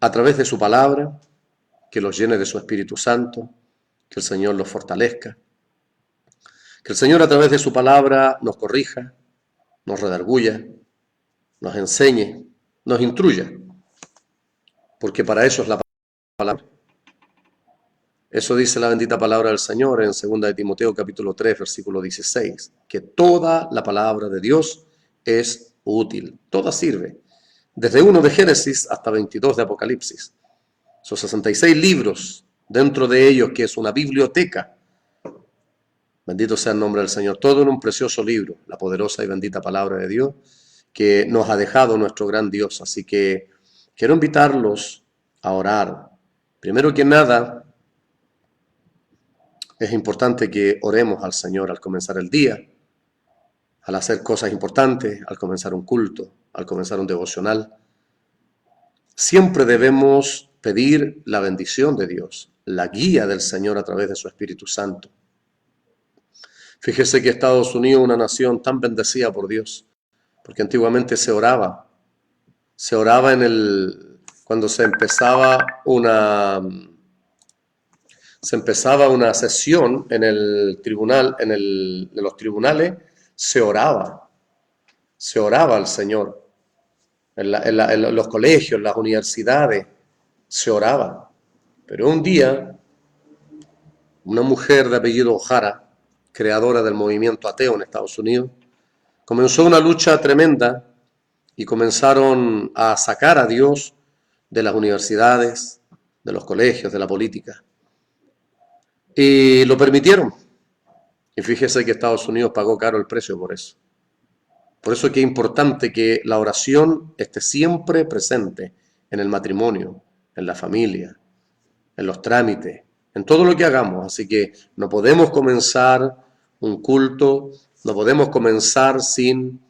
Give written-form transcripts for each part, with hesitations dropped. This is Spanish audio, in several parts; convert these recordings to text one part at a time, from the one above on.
a través de su palabra, que los llene de su Espíritu Santo, que el Señor los fortalezca, que el Señor a través de su palabra nos corrija, nos redarguya, nos enseñe, nos instruya, porque para eso es la palabra. Eso dice la bendita palabra del Señor en 2 de Timoteo capítulo 3, versículo 16, que toda la palabra de Dios es útil, toda sirve, desde 1 de Génesis hasta 22 de Apocalipsis. Son 66 libros, dentro de ellos que es una biblioteca. Bendito sea el nombre del Señor, todo en un precioso libro, la poderosa y bendita palabra de Dios, que nos ha dejado nuestro gran Dios. Así que quiero invitarlos a orar. Primero que nada, es importante que oremos al Señor al comenzar el día, al hacer cosas importantes, al comenzar un culto, al comenzar un devocional. Siempre debemos pedir la bendición de Dios, la guía del Señor a través de su Espíritu Santo. Fíjese que Estados Unidos es una nación tan bendecida por Dios, porque antiguamente se oraba cuando se empezaba una sesión en el tribunal, en los tribunales, se oraba al Señor. En los colegios, en las universidades, se oraba. Pero un día, una mujer de apellido O'Hara, creadora del movimiento ateo en Estados Unidos, comenzó una lucha tremenda y comenzaron a sacar a Dios de las universidades, de los colegios, de la política. Y lo permitieron. Y fíjese que Estados Unidos pagó caro el precio por eso. Por eso es que es importante que la oración esté siempre presente en el matrimonio, en la familia, en los trámites, en todo lo que hagamos. Así que no podemos comenzar un culto, no podemos comenzar sin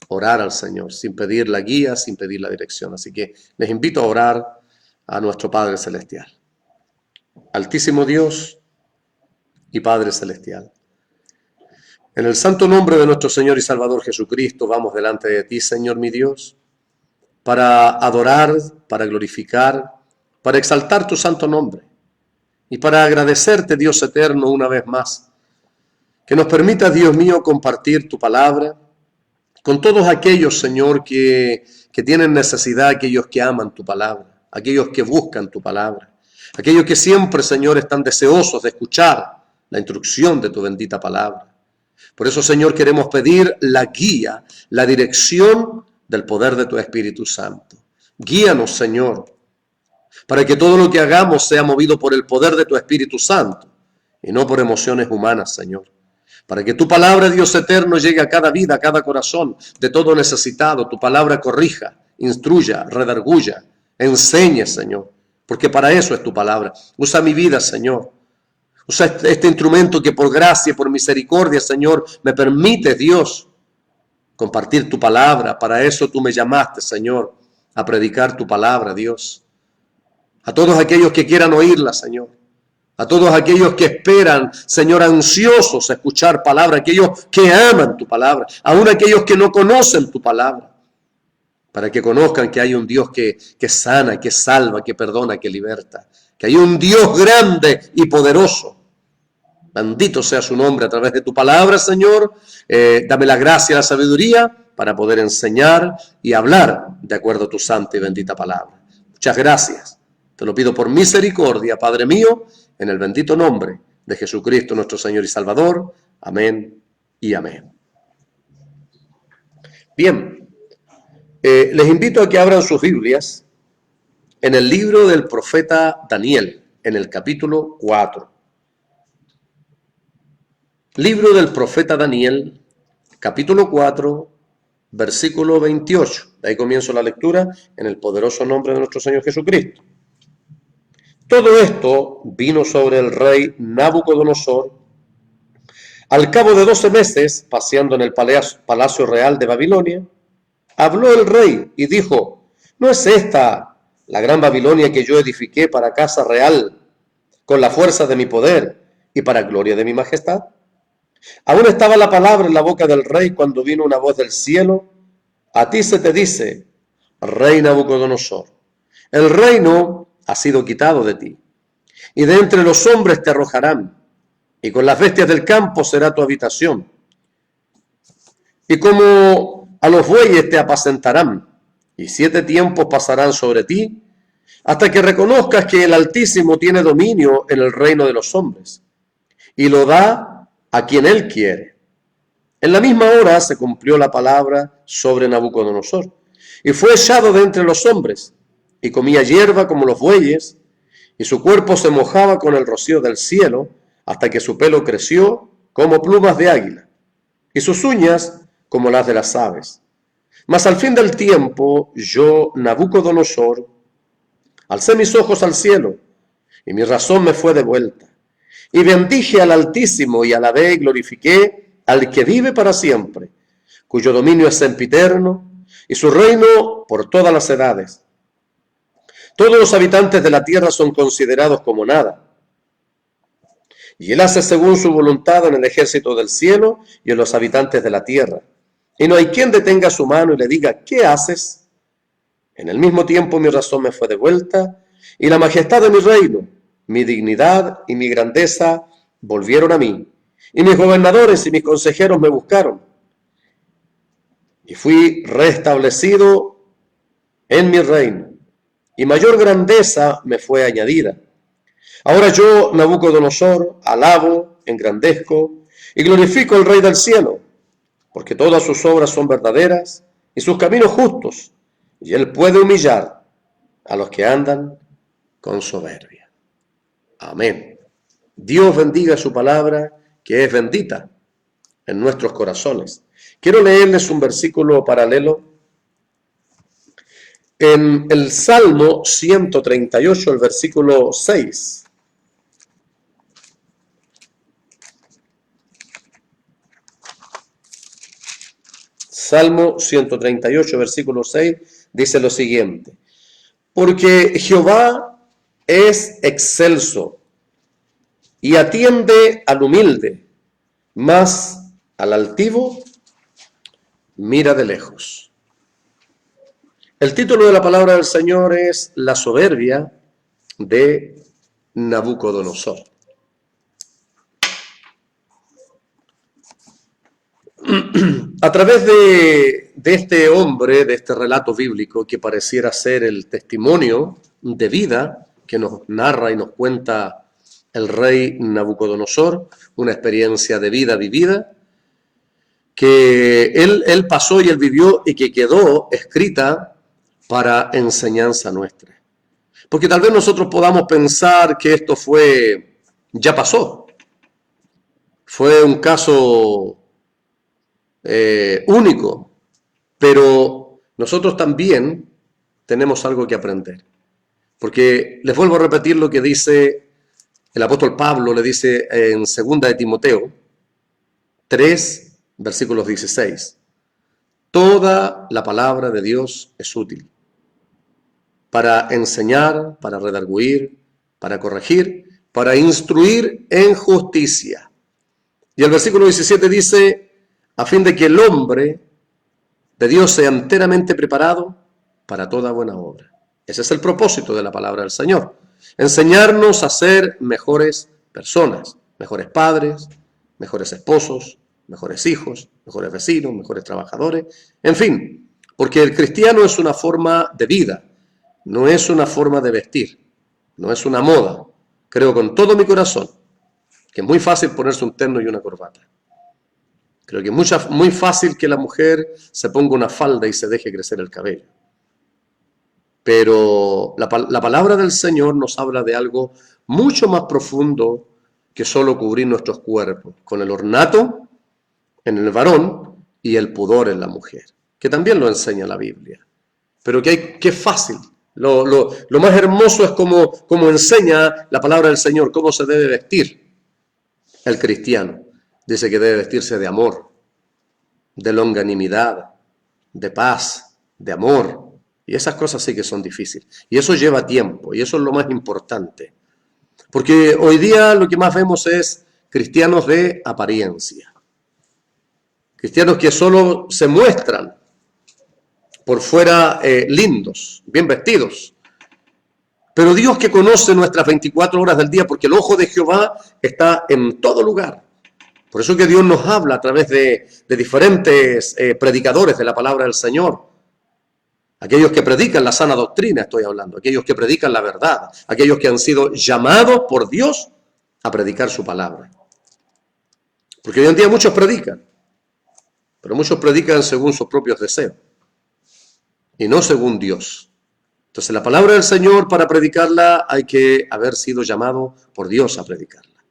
orar al Señor, sin pedir la guía, sin pedir la dirección. Así que les invito a orar a nuestro Padre Celestial. Altísimo Dios y Padre Celestial, en el santo nombre de nuestro Señor y Salvador Jesucristo, vamos delante de ti, Señor mi Dios, para adorar, para glorificar, para exaltar tu santo nombre y para agradecerte, Dios eterno, una vez más, que nos permitas, Dios mío, compartir tu palabra con todos aquellos, Señor, que tienen necesidad, aquellos que aman tu palabra, aquellos que buscan tu palabra, aquellos que siempre, Señor, están deseosos de escuchar la instrucción de tu bendita palabra. Por eso, Señor, queremos pedir la guía, la dirección del poder de tu Espíritu Santo. Guíanos, Señor, para que todo lo que hagamos sea movido por el poder de tu Espíritu Santo y no por emociones humanas, Señor. Para que tu palabra, Dios eterno, llegue a cada vida, a cada corazón de todo necesitado. Tu palabra corrija, instruya, redarguya, enseñe, Señor, porque para eso es tu palabra. Usa mi vida, Señor. Usa este instrumento que por gracia, por misericordia, Señor, me permite, Dios, compartir tu palabra. Para eso tú me llamaste, Señor, a predicar tu palabra, Dios. A todos aquellos que quieran oírla, Señor. A todos aquellos que esperan, Señor, ansiosos a escuchar palabra. Aquellos que aman tu palabra. Aún aquellos que no conocen tu palabra. Para que conozcan que hay un Dios que sana, que salva, que perdona, que liberta. Que hay un Dios grande y poderoso. Bendito sea su nombre a través de tu palabra, Señor. Dame la gracia y la sabiduría para poder enseñar y hablar de acuerdo a tu santa y bendita palabra. Muchas gracias. Te lo pido por misericordia, Padre mío, en el bendito nombre de Jesucristo, nuestro Señor y Salvador. Amén y amén. Bien, les invito a que abran sus Biblias en el libro del profeta Daniel, en el capítulo 4. Libro del profeta Daniel, capítulo 4, versículo 28. De ahí comienzo la lectura en el poderoso nombre de nuestro Señor Jesucristo. Todo esto vino sobre el rey Nabucodonosor. Al cabo de 12 meses, paseando en el palacio real de Babilonia, habló el rey y dijo: ¿no es esta la gran Babilonia que yo edifiqué para casa real, con la fuerza de mi poder y para gloria de mi majestad? Aún estaba la palabra en la boca del rey cuando vino una voz del cielo: a ti se te dice, rey Nabucodonosor, El reino ha sido quitado de ti, y de entre los hombres te arrojarán, y con las bestias del campo será tu habitación. Y como a los bueyes te apacentarán, y 7 tiempos pasarán sobre ti, hasta que reconozcas que el Altísimo tiene dominio en el reino de los hombres, y lo da a quien él quiere. En la misma hora se cumplió la palabra sobre Nabucodonosor, y fue echado de entre los hombres, y comía hierba como los bueyes, y su cuerpo se mojaba con el rocío del cielo, hasta que su pelo creció como plumas de águila, y sus uñas como las de las aves. Mas al fin del tiempo, yo, Nabucodonosor, alcé mis ojos al cielo, y mi razón me fue devuelta. Y bendije al Altísimo, y alabé y glorifiqué al que vive para siempre, cuyo dominio es sempiterno, y su reino por todas las edades. Todos los habitantes de la tierra son considerados como nada, y él hace según su voluntad en el ejército del cielo y en los habitantes de la tierra. Y no hay quien detenga su mano y le diga, ¿qué haces? En el mismo tiempo mi razón me fue devuelta, y la majestad de mi reino, mi dignidad y mi grandeza volvieron a mí, y mis gobernadores y mis consejeros me buscaron, y fui restablecido en mi reino, y mayor grandeza me fue añadida. Ahora yo, Nabucodonosor, alabo, engrandezco y glorifico al Rey del cielo, porque todas sus obras son verdaderas y sus caminos justos, y él puede humillar a los que andan con soberbia. Amén. Dios bendiga su palabra, que es bendita en nuestros corazones. Quiero leerles un versículo paralelo en el Salmo 138, el versículo 6. Salmo 138, versículo 6, dice lo siguiente: porque Jehová es excelso y atiende al humilde, mas al altivo mira de lejos. El título de la palabra del Señor es La soberbia de Nabucodonosor. A través de este hombre, de este relato bíblico que pareciera ser el testimonio de vida que nos narra y nos cuenta el rey Nabucodonosor, una experiencia de vida vivida, que él pasó y él vivió y que quedó escrita para enseñanza nuestra. Porque tal vez nosotros podamos pensar que esto ya pasó, fue un caso único, pero nosotros también tenemos algo que aprender. Porque les vuelvo a repetir lo que dice el apóstol Pablo, le dice en 2 de Timoteo 3, versículos 16. Toda la palabra de Dios es útil para enseñar, para redarguir, para corregir, para instruir en justicia. Y el versículo 17 dice, a fin de que el hombre de Dios sea enteramente preparado para toda buena obra. Ese es el propósito de la palabra del Señor. Enseñarnos a ser mejores personas, mejores padres, mejores esposos, mejores hijos, mejores vecinos, mejores trabajadores, en fin, porque el cristiano es una forma de vida, no es una forma de vestir, no es una moda. Creo con todo mi corazón que es muy fácil ponerse un terno y una corbata. Creo que es muy fácil que la mujer se ponga una falda y se deje crecer el cabello. Pero la palabra del Señor nos habla de algo mucho más profundo que solo cubrir nuestros cuerpos, con el ornato en el varón y el pudor en la mujer, que también lo enseña la Biblia. Pero que es fácil. Lo más hermoso es como enseña la palabra del Señor, cómo se debe vestir el cristiano. Dice que debe vestirse de amor, de longanimidad, de paz, de amor. Y esas cosas sí que son difíciles. Y eso lleva tiempo, y eso es lo más importante. Porque hoy día lo que más vemos es cristianos de apariencia. Cristianos que solo se muestran por fuera lindos, bien vestidos, Pero Dios que conoce nuestras 24 horas del día, porque el ojo de Jehová está en todo lugar. Por eso que Dios nos habla a través de diferentes predicadores de la palabra del Señor. Aquellos que predican la sana doctrina, estoy hablando. Aquellos que predican la verdad. Aquellos que han sido llamados por Dios a predicar su palabra. Porque hoy en día muchos predican. Pero muchos predican según sus propios deseos. Y no según Dios. Entonces la palabra del Señor, para predicarla, hay que haber sido llamado por Dios a predicarla.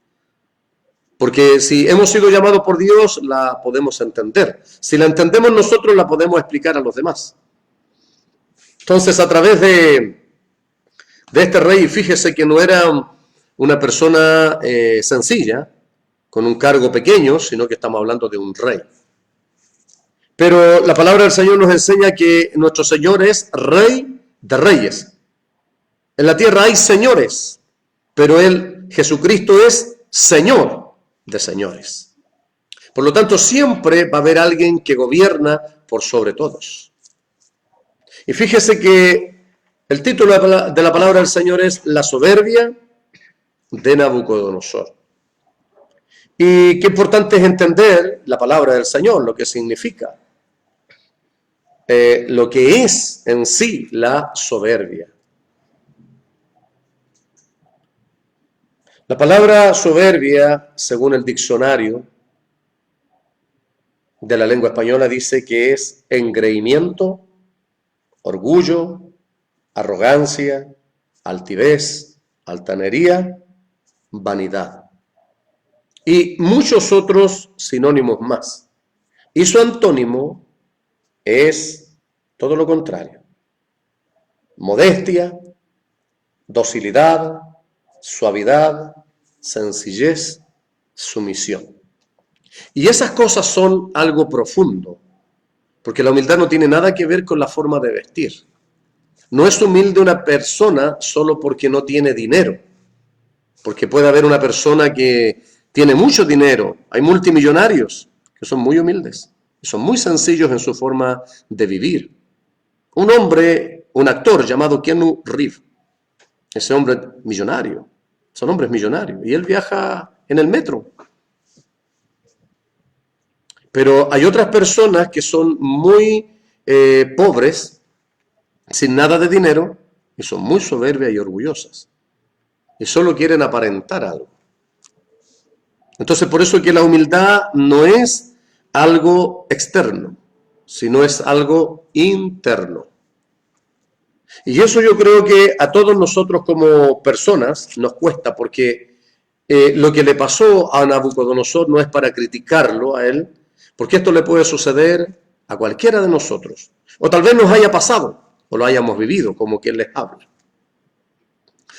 Porque si hemos sido llamados por Dios, la podemos entender. Si la entendemos nosotros, la podemos explicar a los demás. Entonces, a través de este rey, fíjese que no era una persona sencilla, con un cargo pequeño, sino que estamos hablando de un rey. Pero la palabra del Señor nos enseña que nuestro Señor es rey de reyes. En la tierra hay señores, pero Él, Jesucristo, es Señor de señores. Por lo tanto, siempre va a haber alguien que gobierna por sobre todos. Y fíjese que el título de la palabra del Señor es La soberbia de Nabucodonosor. Y qué importante es entender la palabra del Señor, lo que significa. Lo que es en sí la soberbia. La palabra soberbia, según el diccionario de la lengua española, dice que es engreimiento, orgullo, arrogancia, altivez, altanería, vanidad. Y muchos otros sinónimos más. Y su antónimo es todo lo contrario. Modestia, docilidad, suavidad, sencillez, sumisión. Y esas cosas son algo profundo, porque la humildad no tiene nada que ver con la forma de vestir. No es humilde una persona solo porque no tiene dinero, porque puede haber una persona que tiene mucho dinero. Hay multimillonarios que son muy humildes. Son muy sencillos en su forma de vivir. Un hombre, un actor llamado Keanu Reeves, ese hombre millonario, son hombres millonarios, y él viaja en el metro. Pero hay otras personas que son muy pobres, sin nada de dinero, y son muy soberbias y orgullosas. Y solo quieren aparentar algo. Entonces, por eso que la humildad no es algo externo, sino es algo interno. Y eso yo creo que a todos nosotros como personas nos cuesta, porque lo que le pasó a Nabucodonosor no es para criticarlo a él, porque esto le puede suceder a cualquiera de nosotros. O tal vez nos haya pasado, o lo hayamos vivido, como quien les habla.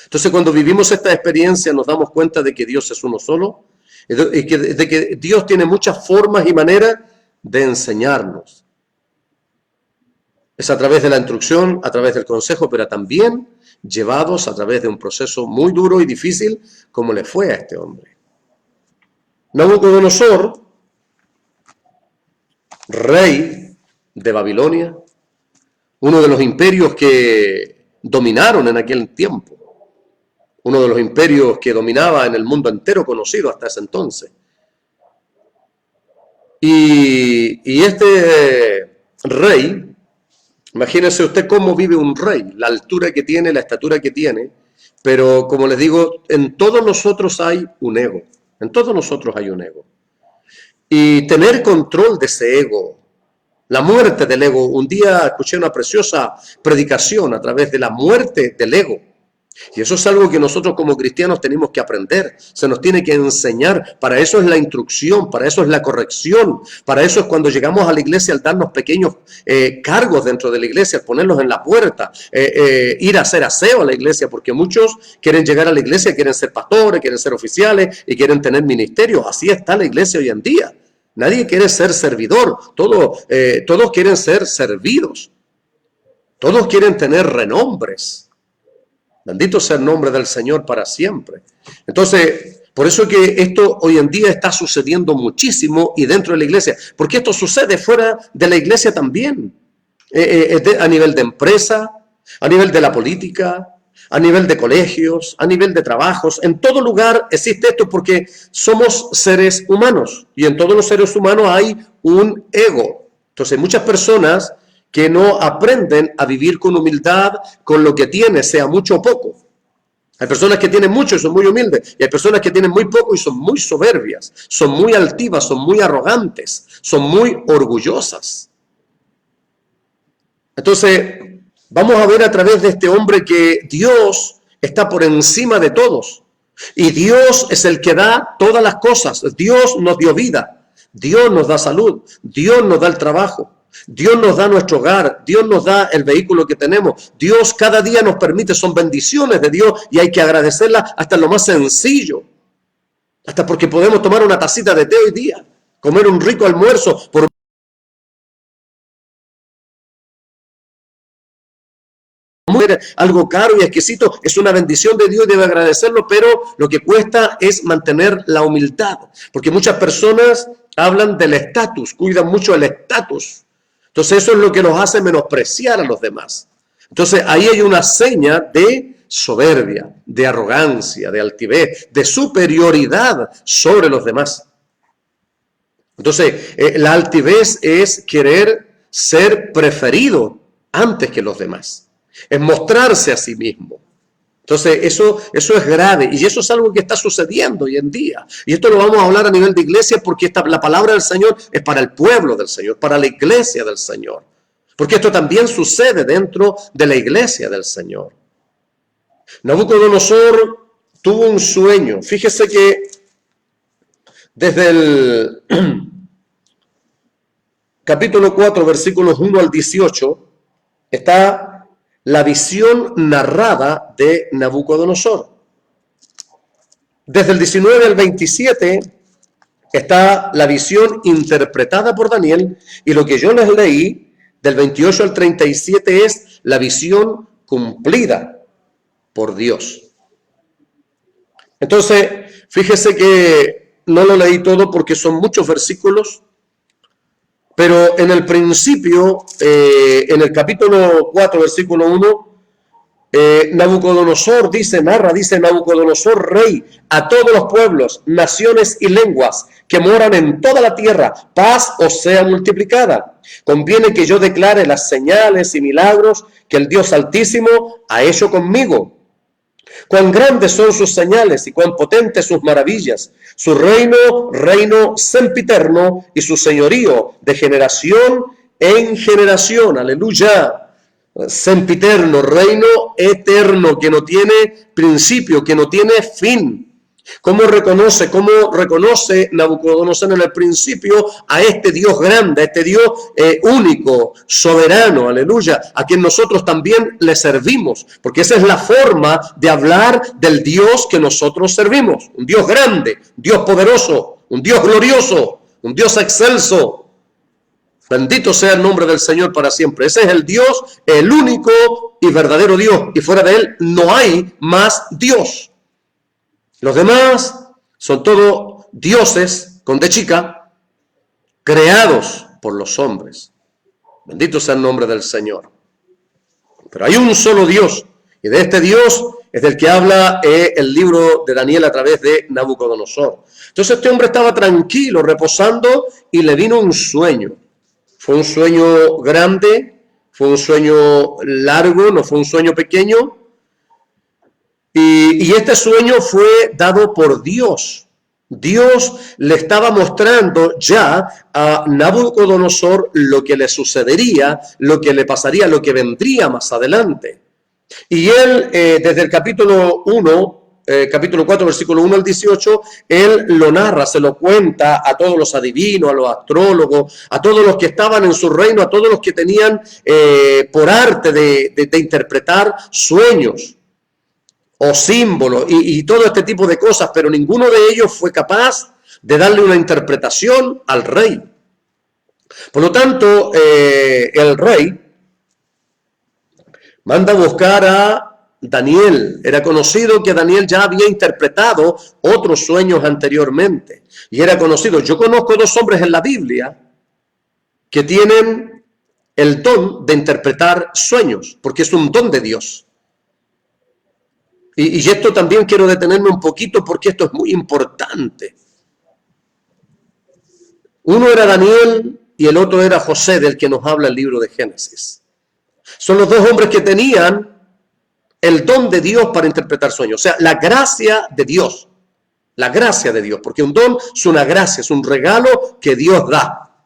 Entonces, cuando vivimos esta experiencia, nos damos cuenta de que Dios es uno solo, de que Dios tiene muchas formas y maneras de enseñarnos. Es a través de la instrucción, a través del consejo, pero también llevados a través de un proceso muy duro y difícil, como le fue a este hombre. Nabucodonosor, rey de Babilonia, uno de los imperios que dominaron en aquel tiempo, uno de los imperios que dominaba en el mundo entero conocido hasta ese entonces. Y este rey, imagínese usted cómo vive un rey, la altura que tiene, la estatura que tiene, pero como les digo, en todos nosotros hay un ego, en todos nosotros hay un ego. Y tener control de ese ego, la muerte del ego. Un día escuché una preciosa predicación a través de la muerte del ego. Y eso es algo que nosotros como cristianos tenemos que aprender, se nos tiene que enseñar. Para eso es la instrucción, para eso es la corrección, para eso es cuando llegamos a la iglesia al darnos pequeños cargos dentro de la iglesia, ponerlos en la puerta, ir a hacer aseo a la iglesia, porque muchos quieren llegar a la iglesia, quieren ser pastores, quieren ser oficiales y quieren tener ministerios. Así está la iglesia hoy en día. Nadie quiere ser servidor, todos quieren ser servidos, todos quieren tener renombres. Bendito sea el nombre del Señor para siempre. Entonces, por eso que esto hoy en día está sucediendo muchísimo y dentro de la iglesia, porque esto sucede fuera de la iglesia también, a nivel de empresa, a nivel de la política, a nivel de colegios, a nivel de trabajos. En todo lugar existe esto porque somos seres humanos y en todos los seres humanos hay un ego. Entonces hay muchas personas que no aprenden a vivir con humildad con lo que tienen, sea mucho o poco. Hay personas que tienen mucho y son muy humildes, y hay personas que tienen muy poco y son muy soberbias, son muy altivas, son muy arrogantes, son muy orgullosas. Entonces, vamos a ver a través de este hombre que Dios está por encima de todos, y Dios es el que da todas las cosas. Dios nos dio vida, Dios nos da salud, Dios nos da el trabajo, Dios nos da nuestro hogar, Dios nos da el vehículo que tenemos, Dios cada día nos permite, son bendiciones de Dios y hay que agradecerlas hasta lo más sencillo, hasta porque podemos tomar una tacita de té hoy día, comer un rico almuerzo, por algo caro y exquisito, es una bendición de Dios y debe agradecerlo, pero lo que cuesta es mantener la humildad, porque muchas personas hablan del estatus, cuidan mucho el estatus. Entonces eso es lo que los hace menospreciar a los demás. Entonces ahí hay una seña de soberbia, de arrogancia, de altivez, de superioridad sobre los demás. Entonces la altivez es querer ser preferido antes que los demás. Es mostrarse a sí mismo. Entonces eso es grave y eso es algo que está sucediendo hoy en día. Y esto lo vamos a hablar a nivel de iglesia porque la palabra del Señor es para el pueblo del Señor, para la iglesia del Señor. Porque esto también sucede dentro de la iglesia del Señor. Nabucodonosor tuvo un sueño. Fíjese que desde el capítulo 4, versículos 1 al 18, está la visión narrada de Nabucodonosor. Desde el 19 al 27 está la visión interpretada por Daniel y lo que yo les leí del 28 al 37 es la visión cumplida por Dios. Entonces, fíjese que no lo leí todo porque son muchos versículos, pero en el principio, en el capítulo 4, versículo 1, Nabucodonosor dice Nabucodonosor, rey, a todos los pueblos, naciones y lenguas que moran en toda la tierra, paz os sea multiplicada. Conviene que yo declare las señales y milagros que el Dios Altísimo ha hecho conmigo. Cuán grandes son sus señales y cuán potentes sus maravillas. Su reino sempiterno y su señorío de generación en generación. Aleluya. Sempiterno, reino eterno que no tiene principio, que no tiene fin. ¿Cómo reconoce Nabucodonosor en el principio a este Dios grande, a este Dios único, soberano, aleluya, a quien nosotros también le servimos? Porque esa es la forma de hablar del Dios que nosotros servimos. Un Dios grande, un Dios poderoso, un Dios glorioso, un Dios excelso. Bendito sea el nombre del Señor para siempre. Ese es el Dios, el único y verdadero Dios. Y fuera de Él no hay más Dios. Los demás son todos dioses, con D chica, creados por los hombres. Bendito sea el nombre del Señor. Pero hay un solo Dios. Y de este Dios es del que habla el libro de Daniel a través de Nabucodonosor. Entonces este hombre estaba tranquilo, reposando, y le vino un sueño. Fue un sueño grande, fue un sueño largo, no fue un sueño pequeño. Y este sueño fue dado por Dios. Dios le estaba mostrando ya a Nabucodonosor lo que le sucedería, lo que le pasaría, lo que vendría más adelante. Y él, desde el capítulo 4, versículo 1 al 18, él lo narra, se lo cuenta a todos los adivinos, a los astrólogos, a todos los que estaban en su reino, a todos los que tenían por arte de interpretar sueños o símbolos y todo este tipo de cosas, pero ninguno de ellos fue capaz de darle una interpretación al rey. Por lo tanto, el rey manda a buscar a Daniel. Era conocido que Daniel ya había interpretado otros sueños anteriormente. Y era conocido. Yo conozco 2 hombres en la Biblia que tienen el don de interpretar sueños, porque es un don de Dios. Y esto también quiero detenerme un poquito porque esto es muy importante. Uno era Daniel y el otro era José, del que nos habla el libro de Génesis. Son los dos hombres que tenían el don de Dios para interpretar sueños. O sea, la gracia de Dios. La gracia de Dios. Porque un don es una gracia, es un regalo que Dios da.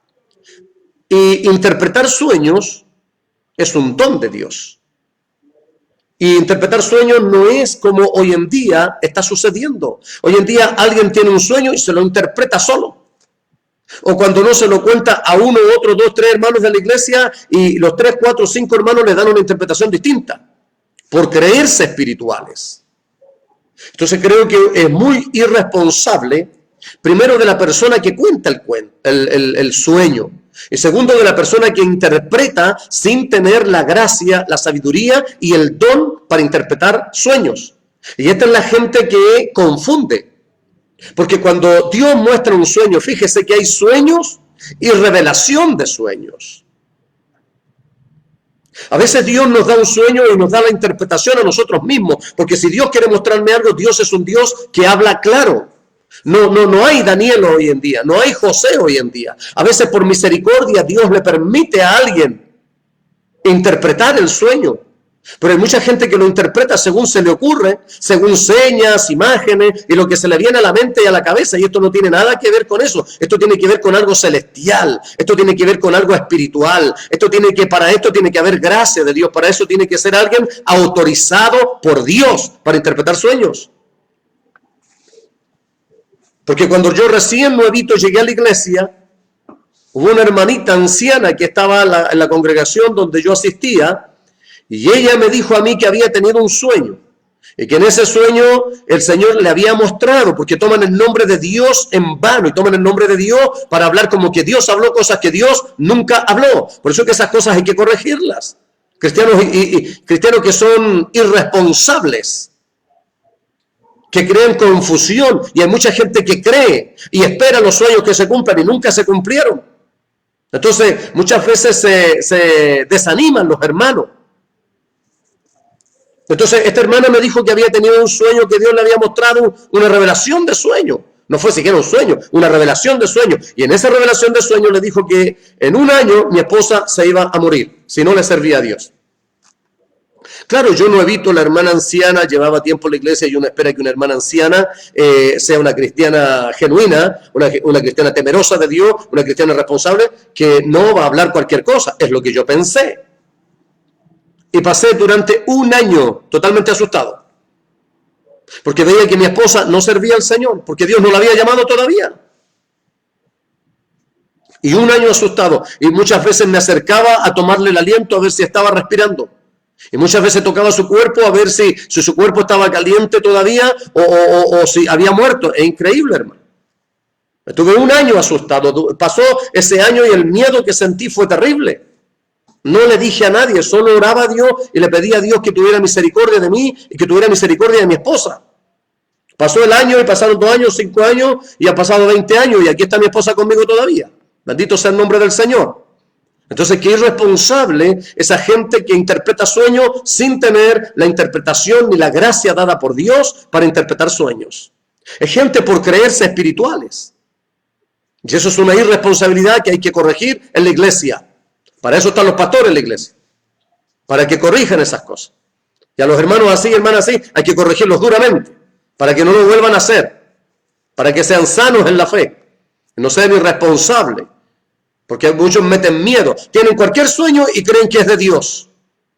Y interpretar sueños es un don de Dios. Y interpretar sueños no es como hoy en día está sucediendo. Hoy en día alguien tiene un sueño y se lo interpreta solo. O cuando no se lo cuenta a uno, otro, dos, tres hermanos de la iglesia y los 3, 4, 5 hermanos le dan una interpretación distinta por creerse espirituales. Entonces creo que es muy irresponsable, primero de la persona que cuenta el sueño, y segundo de la persona que interpreta sin tener la gracia, la sabiduría y el don para interpretar sueños. Y esta es la gente que confunde. Porque cuando Dios muestra un sueño, fíjese que hay sueños y revelación de sueños. A veces Dios nos da un sueño y nos da la interpretación a nosotros mismos. Porque si Dios quiere mostrarme algo, Dios es un Dios que habla claro. No hay Daniel hoy en día, no hay José hoy en día. A veces por misericordia Dios le permite a alguien interpretar el sueño. Pero hay mucha gente que lo interpreta según se le ocurre, según señas, imágenes y lo que se le viene a la mente y a la cabeza. Y esto no tiene nada que ver con eso. Esto tiene que ver con algo celestial. Esto tiene que ver con algo espiritual. Para esto tiene que haber gracia de Dios. Para eso tiene que ser alguien autorizado por Dios para interpretar sueños. Porque cuando yo recién nuevito llegué a la iglesia, hubo una hermanita anciana que estaba en la congregación donde yo asistía. Y ella me dijo a mí que había tenido un sueño y que en ese sueño el Señor le había mostrado, porque toman el nombre de Dios en vano y toman el nombre de Dios para hablar como que Dios habló cosas que Dios nunca habló. Por eso que esas cosas hay que corregirlas. Cristianos que son irresponsables, que crean confusión, y hay mucha gente que cree y espera los sueños que se cumplan y nunca se cumplieron. Entonces muchas veces se desaniman los hermanos. Entonces, esta hermana me dijo que había tenido un sueño, que Dios le había mostrado una revelación de sueño. No fue siquiera un sueño, una revelación de sueño. Y en esa revelación de sueño le dijo que en un año mi esposa se iba a morir, si no le servía a Dios. Claro, yo no evito la hermana anciana, llevaba tiempo en la iglesia y uno espera que una hermana anciana sea una cristiana genuina, una cristiana temerosa de Dios, una cristiana responsable, que no va a hablar cualquier cosa. Es lo que yo pensé. Y pasé durante un año totalmente asustado. Porque veía que mi esposa no servía al Señor, porque Dios no la había llamado todavía. Y un año asustado. Y muchas veces me acercaba a tomarle el aliento a ver si estaba respirando. Y muchas veces tocaba su cuerpo a ver si su cuerpo estaba caliente todavía o si había muerto. Es increíble, hermano. Estuve un año asustado. Pasó ese año y el miedo que sentí fue terrible. No le dije a nadie, solo oraba a Dios y le pedía a Dios que tuviera misericordia de mí y que tuviera misericordia de mi esposa. Pasó el año y pasaron 2 años, 5 años y ha pasado 20 años y aquí está mi esposa conmigo todavía. Bendito sea el nombre del Señor. Entonces, qué irresponsable esa gente que interpreta sueños sin tener la interpretación ni la gracia dada por Dios para interpretar sueños. Es gente por creerse espirituales. Y eso es una irresponsabilidad que hay que corregir en la iglesia. Para eso están los pastores en la iglesia, para que corrijan esas cosas. Y a los hermanos así, hermanas así, hay que corregirlos duramente, para que no lo vuelvan a hacer, para que sean sanos en la fe, que no sean irresponsables, porque muchos meten miedo, tienen cualquier sueño y creen que es de Dios.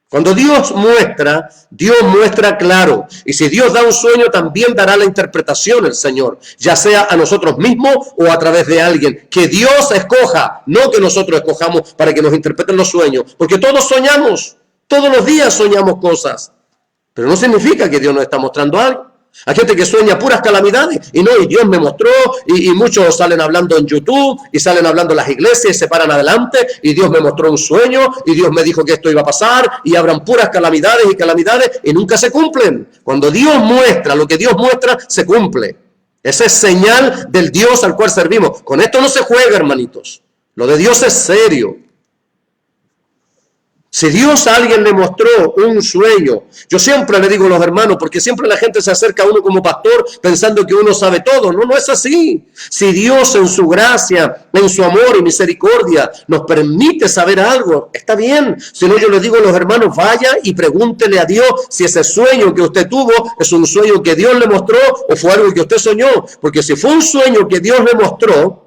Cuando Dios muestra claro. Y si Dios da un sueño, también dará la interpretación el Señor, ya sea a nosotros mismos o a través de alguien. Que Dios escoja, no que nosotros escojamos para que nos interpreten los sueños. Porque todos soñamos, todos los días soñamos cosas. Pero no significa que Dios nos está mostrando algo. Hay gente que sueña puras calamidades y Dios me mostró y muchos salen hablando en YouTube y salen hablando en las iglesias y se paran adelante y Dios me mostró un sueño y Dios me dijo que esto iba a pasar y hablan puras calamidades y nunca se cumplen. Cuando Dios muestra, lo que Dios muestra se cumple. Esa es señal del Dios al cual servimos. Con esto no se juega, hermanitos. Lo de Dios es serio. Si Dios a alguien le mostró un sueño, yo siempre le digo a los hermanos, porque siempre la gente se acerca a uno como pastor pensando que uno sabe todo. No, no es así. Si Dios en su gracia, en su amor y misericordia nos permite saber algo, está bien. Si no, yo les digo a los hermanos, vaya y pregúntele a Dios si ese sueño que usted tuvo es un sueño que Dios le mostró o fue algo que usted soñó. Porque si fue un sueño que Dios le mostró,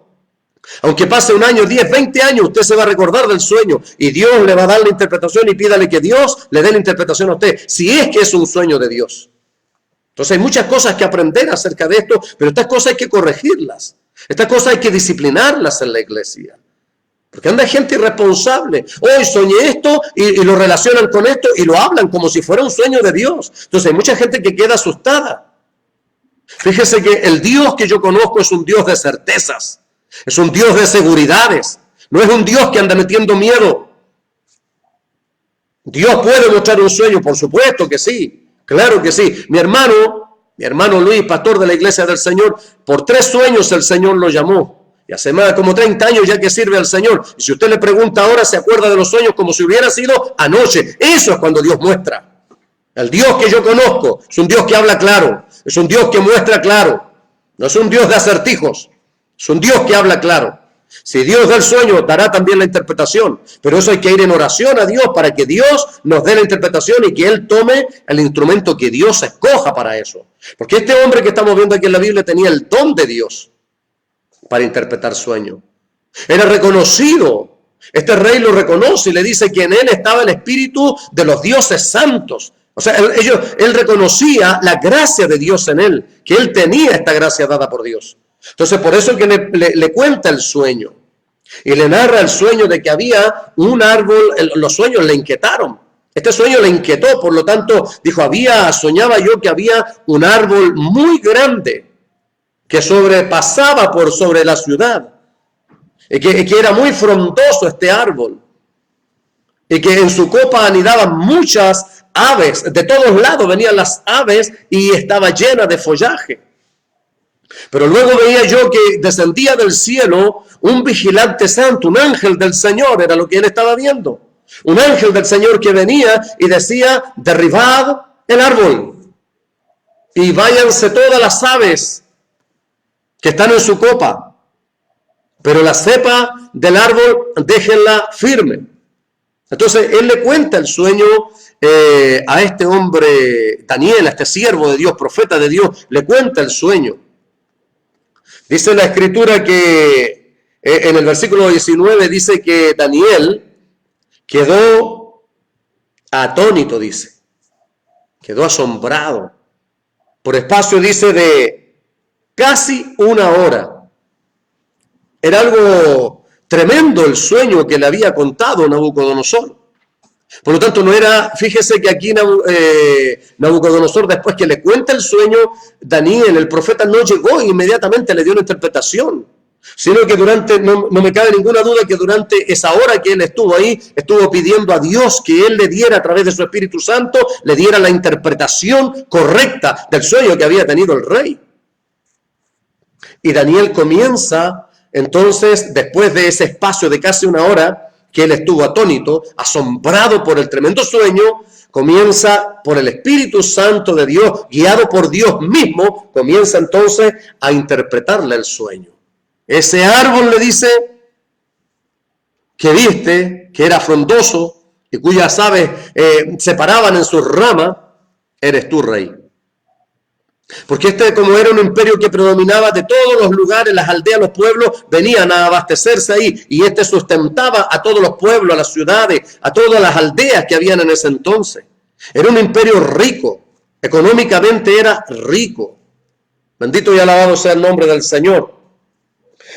aunque pase un año, 10, 20 años, usted se va a recordar del sueño y Dios le va a dar la interpretación y pídale que Dios le dé la interpretación a usted, si es que es un sueño de Dios. Entonces hay muchas cosas que aprender acerca de esto, pero estas cosas hay que corregirlas. Estas cosas hay que disciplinarlas en la iglesia. Porque anda gente irresponsable. Hoy soñé esto y lo relacionan con esto y lo hablan como si fuera un sueño de Dios. Entonces hay mucha gente que queda asustada. Fíjese que el Dios que yo conozco es un Dios de certezas. Es un Dios de seguridades. No es un Dios que anda metiendo miedo. Dios puede mostrar un sueño, por supuesto que sí. Claro que sí. Mi hermano Luis, pastor de la iglesia del Señor, por 3 sueños el Señor lo llamó. Y hace más como 30 años ya que sirve al Señor. Y si usted le pregunta ahora, se acuerda de los sueños como si hubiera sido anoche. Eso es cuando Dios muestra. El Dios que yo conozco es un Dios que habla claro. Es un Dios que muestra claro. No es un Dios de acertijos. Es un Dios que habla claro. Si Dios da el sueño, dará también la interpretación. Pero eso hay que ir en oración a Dios para que Dios nos dé la interpretación y que Él tome el instrumento que Dios escoja para eso. Porque este hombre que estamos viendo aquí en la Biblia tenía el don de Dios para interpretar sueños. Era reconocido. Este rey lo reconoce y le dice que en él estaba el espíritu de los dioses santos. O sea, él reconocía la gracia de Dios en él, que él tenía esta gracia dada por Dios. Entonces, por eso es que le cuenta el sueño y le narra el sueño de que había un árbol. Los sueños le inquietaron. Este sueño le inquietó, por lo tanto, dijo, soñaba yo que había un árbol muy grande que sobrepasaba por sobre la ciudad y que era muy frondoso este árbol y que en su copa anidaban muchas aves. De todos lados venían las aves y estaba llena de follaje. Pero luego veía yo que descendía del cielo un vigilante santo, un ángel del Señor, era lo que él estaba viendo. Un ángel del Señor que venía y decía, derribad el árbol y váyanse todas las aves que están en su copa, pero la cepa del árbol déjenla firme. Entonces él le cuenta el sueño a este hombre, Daniel, a este siervo de Dios, profeta de Dios, le cuenta el sueño. Dice la escritura que en el versículo 19 dice que Daniel quedó atónito, dice. Quedó asombrado. Por espacio, dice, de casi 1 hora. Era algo tremendo el sueño que le había contado Nabucodonosor. Por lo tanto, no era, fíjese que aquí Nabucodonosor, después que le cuenta el sueño, Daniel, el profeta, no llegó e inmediatamente le dio una interpretación, sino que no me cabe ninguna duda que durante esa hora que él estuvo ahí, estuvo pidiendo a Dios que él le diera a través de su Espíritu Santo, le diera la interpretación correcta del sueño que había tenido el rey. Y Daniel comienza, entonces, después de ese espacio de casi 1 hora, que él estuvo atónito, asombrado por el tremendo sueño, comienza por el Espíritu Santo de Dios, guiado por Dios mismo, comienza entonces a interpretarle el sueño. Ese árbol, le dice, que viste, que era frondoso y cuyas aves se paraban en sus ramas, eres tú, rey. Porque como era un imperio que predominaba de todos los lugares, las aldeas, los pueblos, venían a abastecerse ahí, y sustentaba a todos los pueblos, a las ciudades, a todas las aldeas que habían en ese entonces. Era un imperio rico, económicamente era rico. Bendito y alabado sea el nombre del Señor.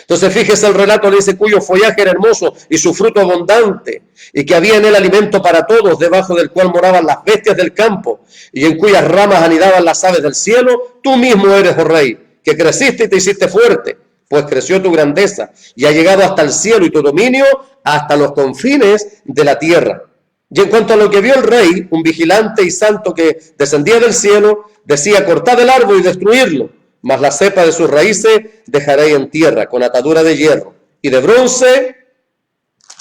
Entonces fíjese el relato, le dice, cuyo follaje era hermoso y su fruto abundante, y que había en él alimento para todos, debajo del cual moraban las bestias del campo, y en cuyas ramas anidaban las aves del cielo. Tú mismo eres, oh rey, que creciste y te hiciste fuerte, pues creció tu grandeza, y ha llegado hasta el cielo, y tu dominio hasta los confines de la tierra. Y en cuanto a lo que vio el rey, un vigilante y santo que descendía del cielo, decía, cortad el árbol y destruirlo, mas la cepa de sus raíces dejaré en tierra, con atadura de hierro y de bronce,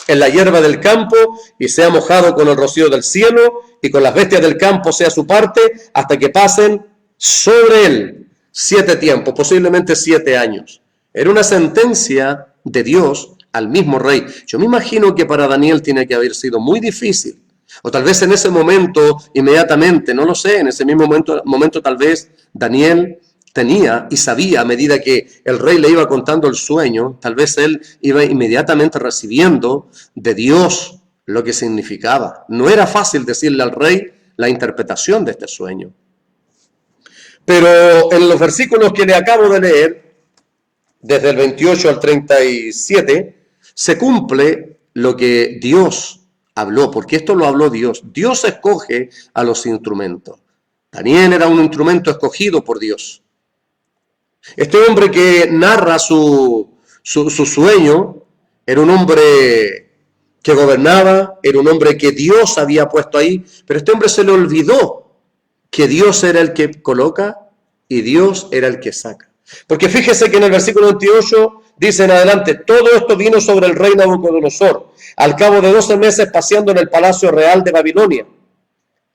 en la hierba del campo y sea mojado con el rocío del cielo y con las bestias del campo sea su parte hasta que pasen sobre él 7 tiempos, posiblemente 7 años. Era una sentencia de Dios al mismo rey. Yo me imagino que para Daniel tiene que haber sido muy difícil. O tal vez en ese momento, inmediatamente, no lo sé, en ese mismo momento tal vez Daniel tenía y sabía a medida que el rey le iba contando el sueño, tal vez él iba inmediatamente recibiendo de Dios lo que significaba. No era fácil decirle al rey la interpretación de este sueño. Pero en los versículos que le acabo de leer, desde el 28 al 37, se cumple lo que Dios habló, porque esto lo habló Dios. Dios escoge a los instrumentos. Daniel era un instrumento escogido por Dios. Este hombre que narra su sueño era un hombre que gobernaba, era un hombre que Dios había puesto ahí, pero este hombre se le olvidó que Dios era el que coloca y Dios era el que saca. Porque fíjese que en el versículo 28 dice en adelante, todo esto vino sobre el rey Nabucodonosor, al cabo de 12 meses paseando en el palacio real de Babilonia.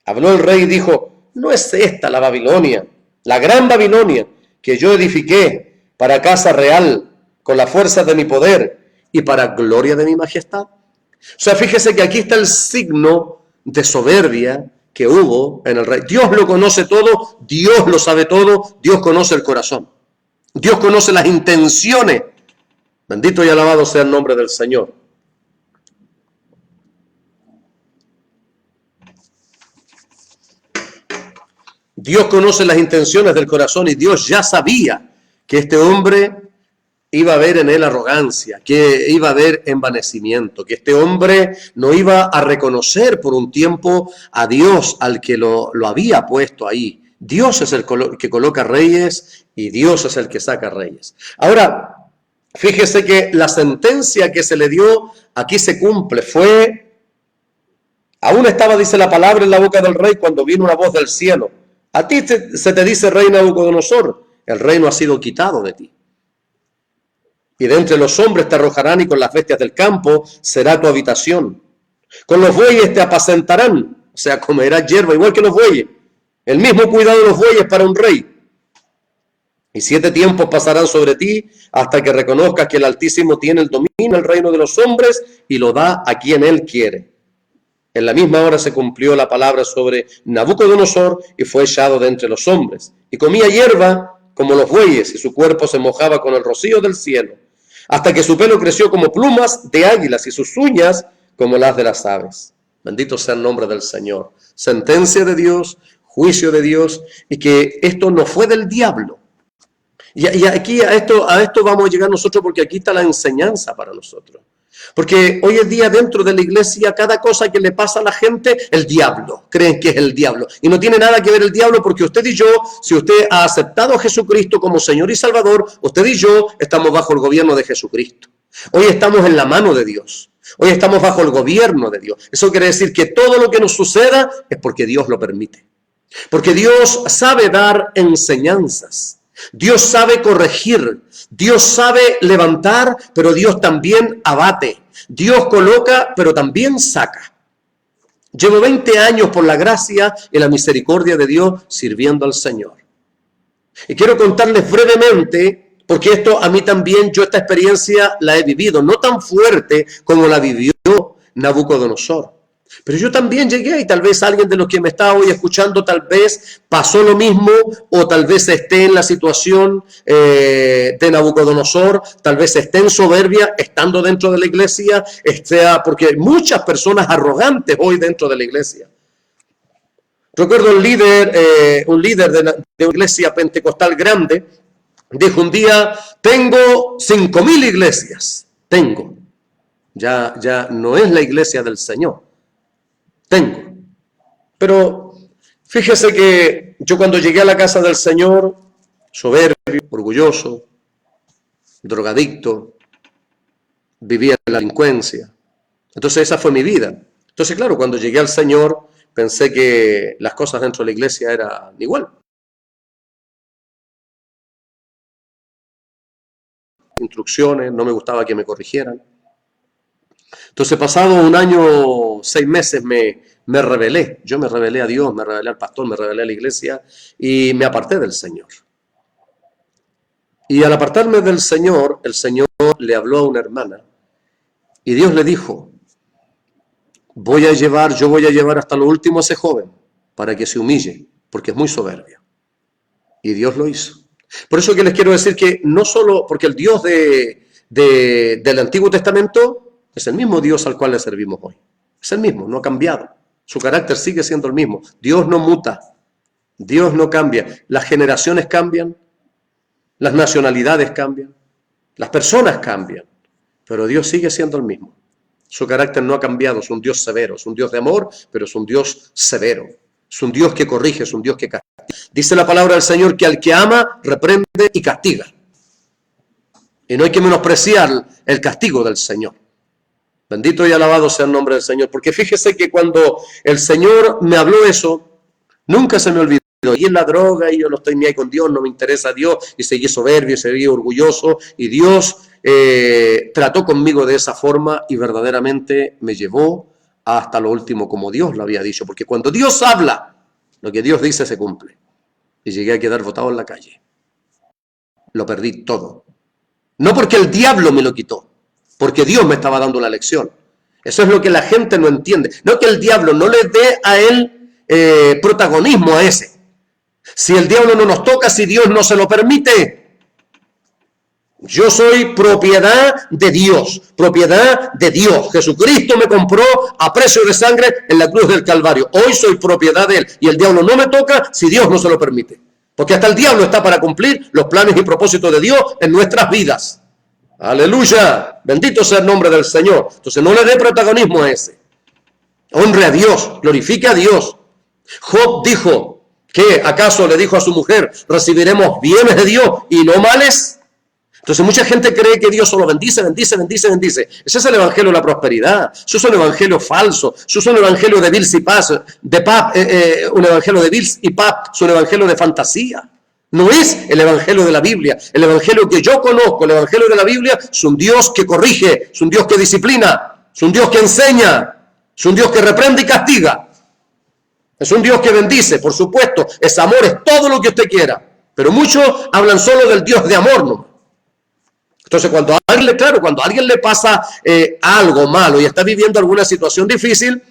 Habló el rey y dijo, ¿no es esta la Babilonia, la gran Babilonia, que yo edifiqué para casa real, con la fuerza de mi poder y para gloria de mi majestad? O sea, fíjese que aquí está el signo de soberbia que hubo en el rey. Dios lo conoce todo, Dios lo sabe todo, Dios conoce el corazón. Dios conoce las intenciones. Bendito y alabado sea el nombre del Señor. Dios conoce las intenciones del corazón y Dios ya sabía que este hombre iba a ver en él arrogancia, que iba a haber envanecimiento, que este hombre no iba a reconocer por un tiempo a Dios al que lo había puesto ahí. Dios es el que coloca reyes y Dios es el que saca reyes. Ahora, fíjese que la sentencia que se le dio aquí se cumple. Aún estaba, dice la palabra, en la boca del rey cuando vino una voz del cielo. A ti se te dice, rey Nabucodonosor, el reino ha sido quitado de ti. Y de entre los hombres te arrojarán y con las bestias del campo será tu habitación. Con los bueyes te apacentarán, o sea, comerás hierba igual que los bueyes. El mismo cuidado de los bueyes para un rey. Y 7 tiempos pasarán sobre ti hasta que reconozcas que el Altísimo tiene el dominio del reino de los hombres y lo da a quien él quiere. En la misma hora se cumplió la palabra sobre Nabucodonosor y fue echado de entre los hombres. Y comía hierba como los bueyes y su cuerpo se mojaba con el rocío del cielo, hasta que su pelo creció como plumas de águilas y sus uñas como las de las aves. Bendito sea el nombre del Señor. Sentencia de Dios, juicio de Dios, y que esto no fue del diablo. Y aquí a esto vamos a llegar nosotros porque aquí está la enseñanza para nosotros. Porque hoy en día dentro de la iglesia cada cosa que le pasa a la gente, el diablo, creen que es el diablo. Y no tiene nada que ver el diablo porque usted y yo, si usted ha aceptado a Jesucristo como Señor y Salvador, usted y yo estamos bajo el gobierno de Jesucristo. Hoy estamos en la mano de Dios. Hoy estamos bajo el gobierno de Dios. Eso quiere decir que todo lo que nos suceda es porque Dios lo permite. Porque Dios sabe dar enseñanzas. Dios sabe corregir, Dios sabe levantar, pero Dios también abate. Dios coloca, pero también saca. Llevo 20 años por la gracia y la misericordia de Dios sirviendo al Señor. Y quiero contarles brevemente, porque esto a mí también, yo esta experiencia la he vivido, no tan fuerte como la vivió Nabucodonosor. Pero yo también llegué y tal vez alguien de los que me está hoy escuchando tal vez pasó lo mismo o tal vez esté en la situación de Nabucodonosor, tal vez esté en soberbia estando dentro de la iglesia, porque hay muchas personas arrogantes hoy dentro de la iglesia. Recuerdo un líder de una iglesia pentecostal grande, dijo un día, tengo 5,000 iglesias, ya no es la iglesia del Señor. Tengo. Pero fíjese que yo cuando llegué a la casa del Señor, soberbio, orgulloso, drogadicto, vivía en la delincuencia. Entonces esa fue mi vida. Entonces, claro, cuando llegué al Señor, pensé que las cosas dentro de la iglesia eran igual. Instrucciones, no me gustaba que me corrigieran. Entonces, pasado un año, 6 meses, me rebelé. Yo me rebelé a Dios, me rebelé al pastor, me rebelé a la iglesia y me aparté del Señor. Y al apartarme del Señor, el Señor le habló a una hermana y Dios le dijo, yo voy a llevar hasta lo último a ese joven para que se humille, porque es muy soberbio. Y Dios lo hizo. Por eso que les quiero decir que no solo, porque el Dios del Antiguo Testamento es el mismo Dios al cual le servimos hoy. Es el mismo, no ha cambiado. Su carácter sigue siendo el mismo. Dios no muta, Dios no cambia. Las generaciones cambian, las nacionalidades cambian, las personas cambian, pero Dios sigue siendo el mismo. Su carácter no ha cambiado, es un Dios severo, es un Dios de amor, pero es un Dios severo. Es un Dios que corrige, es un Dios que castiga. Dice la palabra del Señor que al que ama, reprende y castiga. Y no hay que menospreciar el castigo del Señor. Bendito y alabado sea el nombre del Señor. Porque fíjese que cuando el Señor me habló eso, nunca se me olvidó. Y en la droga, y yo no estoy ni ahí con Dios, no me interesa Dios, y seguí soberbio, y seguí orgulloso, y Dios trató conmigo de esa forma y verdaderamente me llevó hasta lo último como Dios lo había dicho, porque cuando Dios habla, lo que Dios dice se cumple. Y llegué a quedar botado en la calle. Lo perdí todo. No porque el diablo me lo quitó, porque Dios me estaba dando la lección. Eso es lo que la gente no entiende. No que el diablo no le dé a él protagonismo a ese. Si el diablo no nos toca, si Dios no se lo permite. Yo soy propiedad de Dios, propiedad de Dios. Jesucristo me compró a precio de sangre en la cruz del Calvario. Hoy soy propiedad de Él y el diablo no me toca si Dios no se lo permite. Porque hasta el diablo está para cumplir los planes y propósitos de Dios en nuestras vidas. Aleluya, bendito sea el nombre del Señor. Entonces no le dé protagonismo a ese. Honre a Dios, glorifique a Dios. Job dijo que acaso le dijo a su mujer, recibiremos bienes de Dios y no males. Entonces mucha gente cree que Dios solo bendice, bendice, bendice, bendice. Ese es el evangelio de la prosperidad. Eso es un evangelio falso. Eso es un evangelio de Bills y Paz, un evangelio de Bills y Paz, es un evangelio de fantasía. No es el evangelio de la Biblia. El evangelio que yo conozco, el evangelio de la Biblia, es un Dios que corrige, es un Dios que disciplina, es un Dios que enseña, es un Dios que reprende y castiga. Es un Dios que bendice, por supuesto. Es amor, es todo lo que usted quiera. Pero muchos hablan solo del Dios de amor, ¿no? Entonces, cuando a alguien le pasa algo malo y está viviendo alguna situación difícil,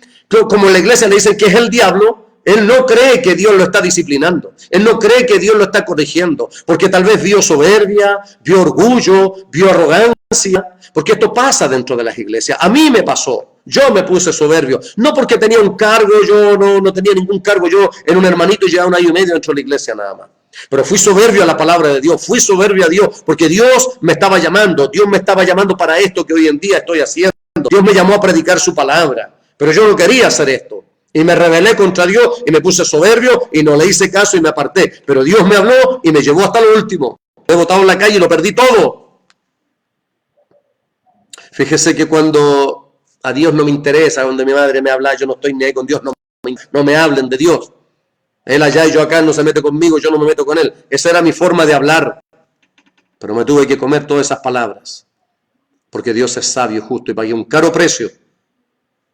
como en la iglesia le dicen que es el diablo, él no cree que Dios lo está disciplinando. Él no cree que Dios lo está corrigiendo, porque tal vez vio soberbia, vio orgullo, vio arrogancia, porque esto pasa dentro de las iglesias. A mí me pasó. Yo me puse soberbio, no porque tenía un cargo, yo no tenía ningún cargo, yo era un hermanito y llevaba 1 año y medio dentro de la iglesia nada más. Pero fui soberbio a la palabra de Dios, fui soberbio a Dios, porque Dios me estaba llamando para esto que hoy en día estoy haciendo. Dios me llamó a predicar su palabra, pero yo no quería hacer esto. Y me rebelé contra Dios y me puse soberbio y no le hice caso y me aparté. Pero Dios me habló y me llevó hasta lo último. Me he botado en la calle y lo perdí todo. Fíjese que cuando a Dios no me interesa, donde mi madre me habla, yo no estoy ni ahí con Dios, no me hablen de Dios. Él allá y yo acá, no se mete conmigo, yo no me meto con él. Esa era mi forma de hablar. Pero me tuve que comer todas esas palabras. Porque Dios es sabio y justo y pagué un caro precio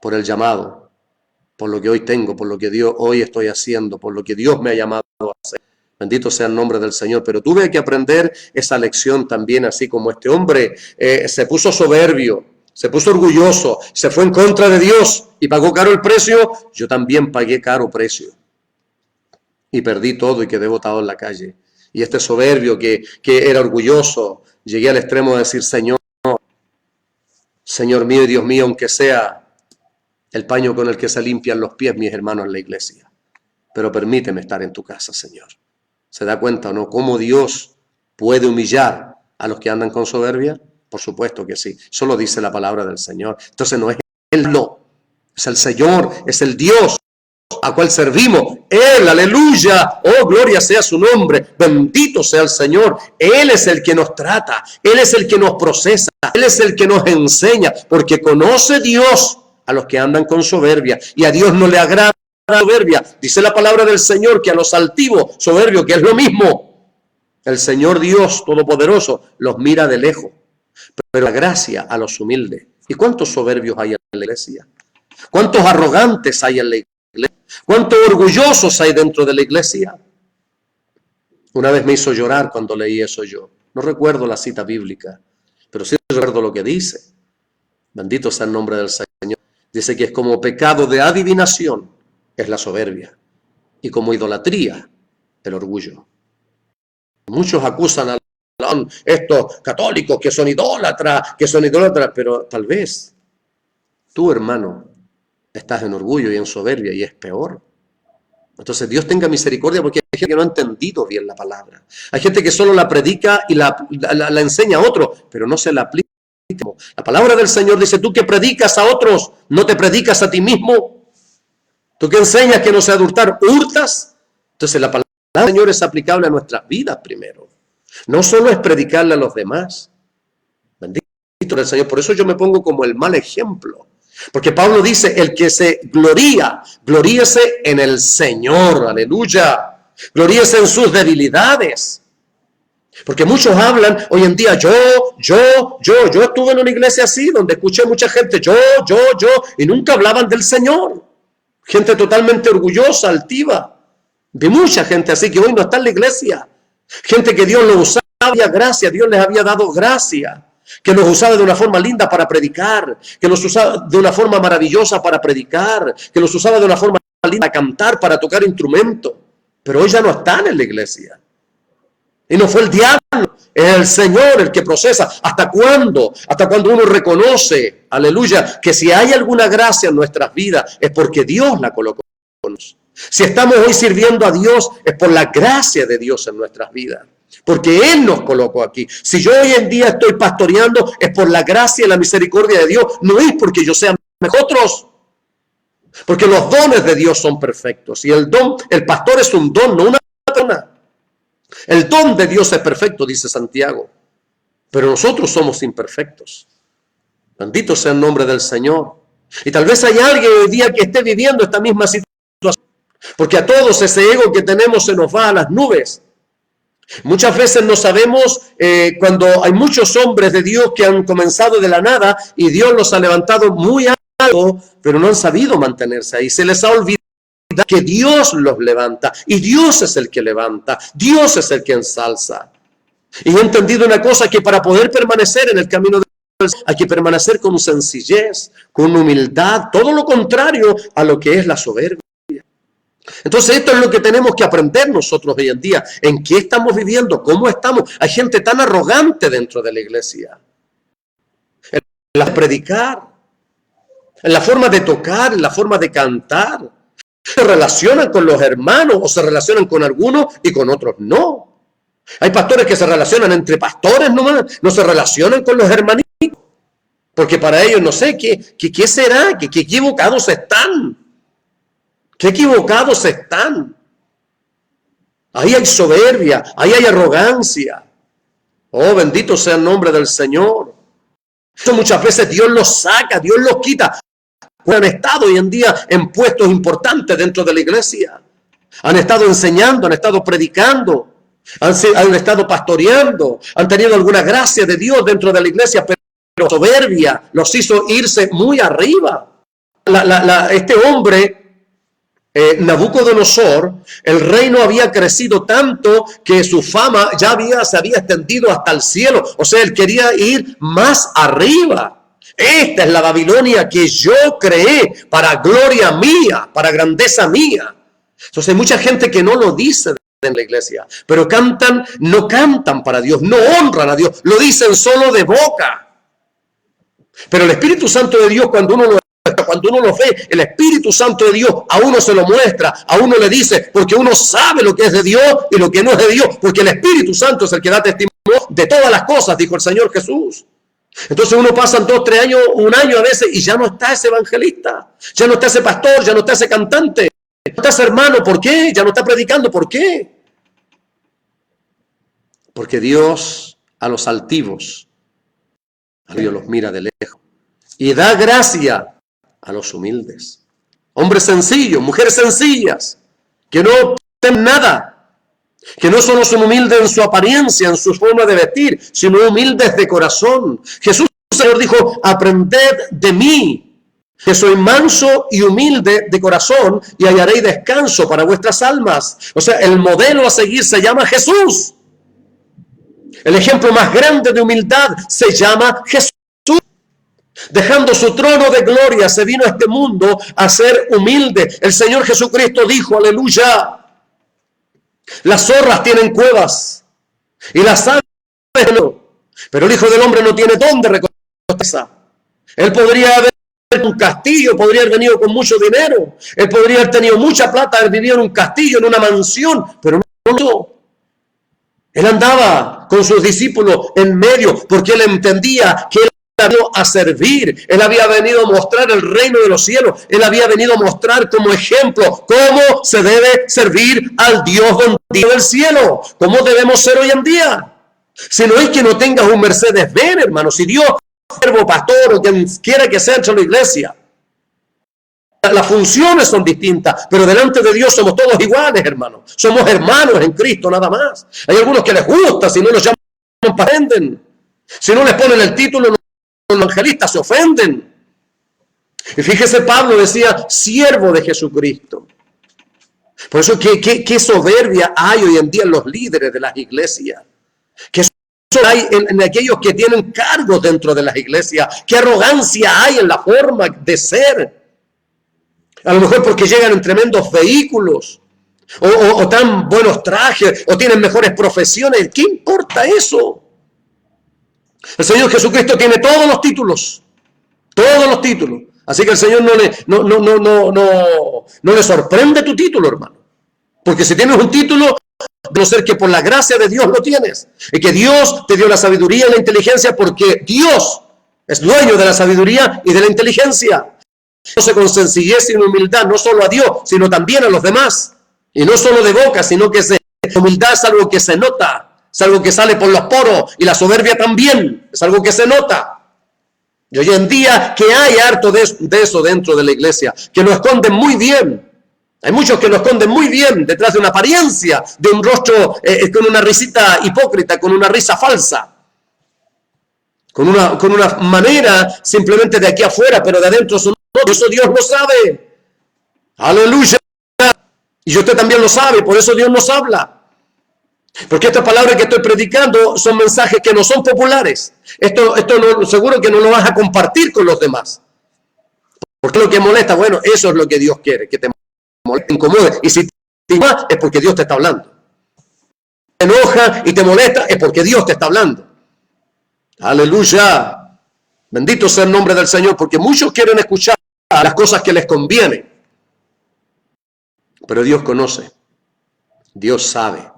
por el llamado, por lo que hoy tengo, por lo que hoy estoy haciendo, por lo que Dios me ha llamado a hacer. Bendito sea el nombre del Señor. Pero tuve que aprender esa lección también, así como este hombre se puso soberbio, se puso orgulloso, se fue en contra de Dios y pagó caro el precio. Yo también pagué caro precio. Y perdí todo y quedé botado en la calle. Y este soberbio que era orgulloso, llegué al extremo de decir, Señor mío y Dios mío, aunque sea el paño con el que se limpian los pies mis hermanos en la iglesia, pero permíteme estar en tu casa, Señor. ¿Se da cuenta o no? ¿Cómo Dios puede humillar a los que andan con soberbia? Por supuesto que sí. Solo dice la palabra del Señor. Entonces no es Él, no. Es el Señor, es el Dios a cual servimos. Él, aleluya, oh gloria sea su nombre, bendito sea el Señor. Él es el que nos trata, Él es el que nos procesa, Él es el que nos enseña, porque conoce Dios a los que andan con soberbia y a Dios no le agrada la soberbia. Dice la palabra del Señor que a los altivos, soberbios, que es lo mismo, el Señor Dios Todopoderoso los mira de lejos, pero la gracia a los humildes. ¿Y cuántos soberbios hay en la iglesia? ¿Cuántos arrogantes hay en la iglesia? ¿Cuántos orgullosos hay dentro de la iglesia? Una vez me hizo llorar cuando leí eso yo. No recuerdo la cita bíblica, pero sí recuerdo lo que dice. Bendito sea el nombre del Señor. Dice que es como pecado de adivinación, es la soberbia, y como idolatría, el orgullo. Muchos acusan a estos católicos que son idólatras, pero tal vez tú, hermano, estás en orgullo y en soberbia y es peor. Entonces Dios tenga misericordia, porque hay gente que no ha entendido bien la palabra. Hay gente que solo la predica y la enseña a otros, pero no se la aplica. La palabra del Señor dice: tú que predicas a otros, no te predicas a ti mismo. Tú que enseñas que no se adulterar, hurtas. Entonces la palabra del Señor es aplicable a nuestras vidas primero. No solo es predicarle a los demás. Bendito el Señor. Por eso yo me pongo como el mal ejemplo. Porque Pablo dice: el que se gloría, gloríese en el Señor. Aleluya. Gloríese en sus debilidades. Porque muchos hablan hoy en día: yo estuve en una iglesia así, donde escuché mucha gente, yo, y nunca hablaban del Señor. Gente totalmente orgullosa, altiva. Vi mucha gente así que hoy no está en la iglesia. Gente que Dios los usaba, gracia, Dios les había dado gracia. Que los usaba de una forma linda para predicar, que los usaba de una forma maravillosa para predicar, que los usaba de una forma linda para cantar, para tocar instrumento. Pero hoy ya no están en la iglesia. Y no fue el diablo, es el Señor el que procesa. ¿Hasta cuándo? Hasta cuando uno reconoce, aleluya, que si hay alguna gracia en nuestras vidas es porque Dios la colocó en nosotros. Si estamos hoy sirviendo a Dios es por la gracia de Dios en nuestras vidas. Porque Él nos colocó aquí. Si yo hoy en día estoy pastoreando es por la gracia y la misericordia de Dios. No es porque yo sea mejor que otros. Porque los dones de Dios son perfectos. Y el pastor es un don, no una persona. El don de Dios es perfecto, dice Santiago. Pero nosotros somos imperfectos. Bendito sea el nombre del Señor. Y tal vez hay alguien hoy día que esté viviendo esta misma situación. Porque a todos ese ego que tenemos se nos va a las nubes. Muchas veces no sabemos cuando hay muchos hombres de Dios que han comenzado de la nada y Dios los ha levantado muy alto, pero no han sabido mantenerse ahí. Se les ha olvidado que Dios los levanta y Dios es el que levanta, Dios es el que ensalza. Y he entendido una cosa, que para poder permanecer en el camino de Dios hay que permanecer con sencillez, con humildad, todo lo contrario a lo que es la soberbia. Entonces esto es lo que tenemos que aprender nosotros hoy en día. ¿En qué estamos viviendo? ¿Cómo estamos? Hay gente tan arrogante dentro de la iglesia. En la predicar, en la forma de tocar, en la forma de cantar. Se relacionan con los hermanos o se relacionan con algunos y con otros no. Hay pastores que se relacionan entre pastores nomás, no se relacionan con los hermanitos. Porque para ellos no sé, ¿qué será? ¿Qué equivocados están? ¡Qué equivocados están! Ahí hay soberbia, ahí hay arrogancia. Oh, bendito sea el nombre del Señor. Eso muchas veces Dios los saca, Dios los quita. Han estado hoy en día en puestos importantes dentro de la iglesia. Han estado enseñando, han estado predicando, han estado pastoreando, han tenido alguna gracia de Dios dentro de la iglesia, pero soberbia los hizo irse muy arriba. Este hombre... Nabucodonosor, el reino había crecido tanto que su fama ya se había extendido hasta el cielo. O sea, él quería ir más arriba. Esta es la Babilonia que yo creé para gloria mía, para grandeza mía. Entonces hay mucha gente que no lo dice en la iglesia, pero no cantan para Dios, no honran a Dios, lo dicen solo de boca. Pero el Espíritu Santo de Dios, cuando uno lo ve, el Espíritu Santo de Dios a uno se lo muestra, a uno le dice, porque uno sabe lo que es de Dios y lo que no es de Dios, porque el Espíritu Santo es el que da testimonio de todas las cosas, dijo el Señor Jesús. Entonces uno pasa 2, 3 años, un año a veces, y ya no está ese evangelista, ya no está ese pastor, ya no está ese cantante, ya no está ese hermano. ¿Por qué? Ya no está predicando. ¿Por qué? Porque Dios a los altivos, a Dios los mira de lejos y da gracia a los humildes. Hombres sencillos, mujeres sencillas, que no tienen nada, que no solo son humildes en su apariencia, en su forma de vestir, sino humildes de corazón. Jesús Señor dijo, aprended de mí, que soy manso y humilde de corazón, y hallaréis descanso para vuestras almas. O sea, el modelo a seguir se llama Jesús. El ejemplo más grande de humildad se llama Jesús. Dejando su trono de gloria, se vino a este mundo a ser humilde. El Señor Jesucristo dijo, aleluya, las zorras tienen cuevas y las aves no, pero el Hijo del Hombre no tiene dónde reconocerse. Él podría haber un castillo, podría haber venido con mucho dinero, él podría haber tenido mucha plata, haber vivido en un castillo, en una mansión, pero no. Él andaba con sus discípulos en medio porque él entendía que él había venido a servir. Él había venido a mostrar el reino de los cielos. Él había venido a mostrar como ejemplo cómo se debe servir al Dios bendito del cielo. ¿Cómo debemos ser hoy en día? Si no es que no tengas un Mercedes-Benz, hermano. Si Dios, siervo, pastor o quien quiera que sea en la iglesia. Las funciones son distintas, pero delante de Dios somos todos iguales, hermanos. Somos hermanos en Cristo, nada más. Hay algunos que les gusta, si no los llaman, se ofenden. Si no les ponen el título, los evangelistas se ofenden. Y fíjese, Pablo decía, siervo de Jesucristo. Por eso, ¿qué soberbia hay hoy en día en los líderes de las iglesias? ¿Qué hay en aquellos que tienen cargos dentro de las iglesias? ¿Qué arrogancia hay en la forma de ser? A lo mejor porque llegan en tremendos vehículos, o tan buenos trajes, o tienen mejores profesiones. ¿Qué importa eso? El Señor Jesucristo tiene todos los títulos. Todos los títulos. Así que el Señor no le sorprende tu título, hermano. Porque si tienes un título, no ser que por la gracia de Dios lo tienes. Y que Dios te dio la sabiduría y la inteligencia porque Dios es dueño de la sabiduría y de la inteligencia. Con sencillez y humildad, no solo a Dios, sino también a los demás. Y no solo de boca, sino que humildad es algo que se nota, es algo que sale por los poros, y la soberbia también, es algo que se nota. Y hoy en día que hay harto de eso dentro de la iglesia, que lo esconden muy bien. Hay muchos que lo esconden muy bien detrás de una apariencia, de un rostro con una risita hipócrita, con una risa falsa. Con una manera simplemente de aquí afuera, pero de adentro son otros. Eso Dios lo sabe. Aleluya. Y usted también lo sabe, por eso Dios nos habla. Porque estas palabras que estoy predicando son mensajes que no son populares. Esto no, seguro que no lo vas a compartir con los demás. Porque lo que molesta, bueno, eso es lo que Dios quiere, que te moleste, incomode. Y si te enoja, es porque Dios te está hablando. Te enoja y te molesta, es porque Dios te está hablando. Aleluya. Bendito sea el nombre del Señor, porque muchos quieren escuchar las cosas que les convienen. Pero Dios conoce, Dios sabe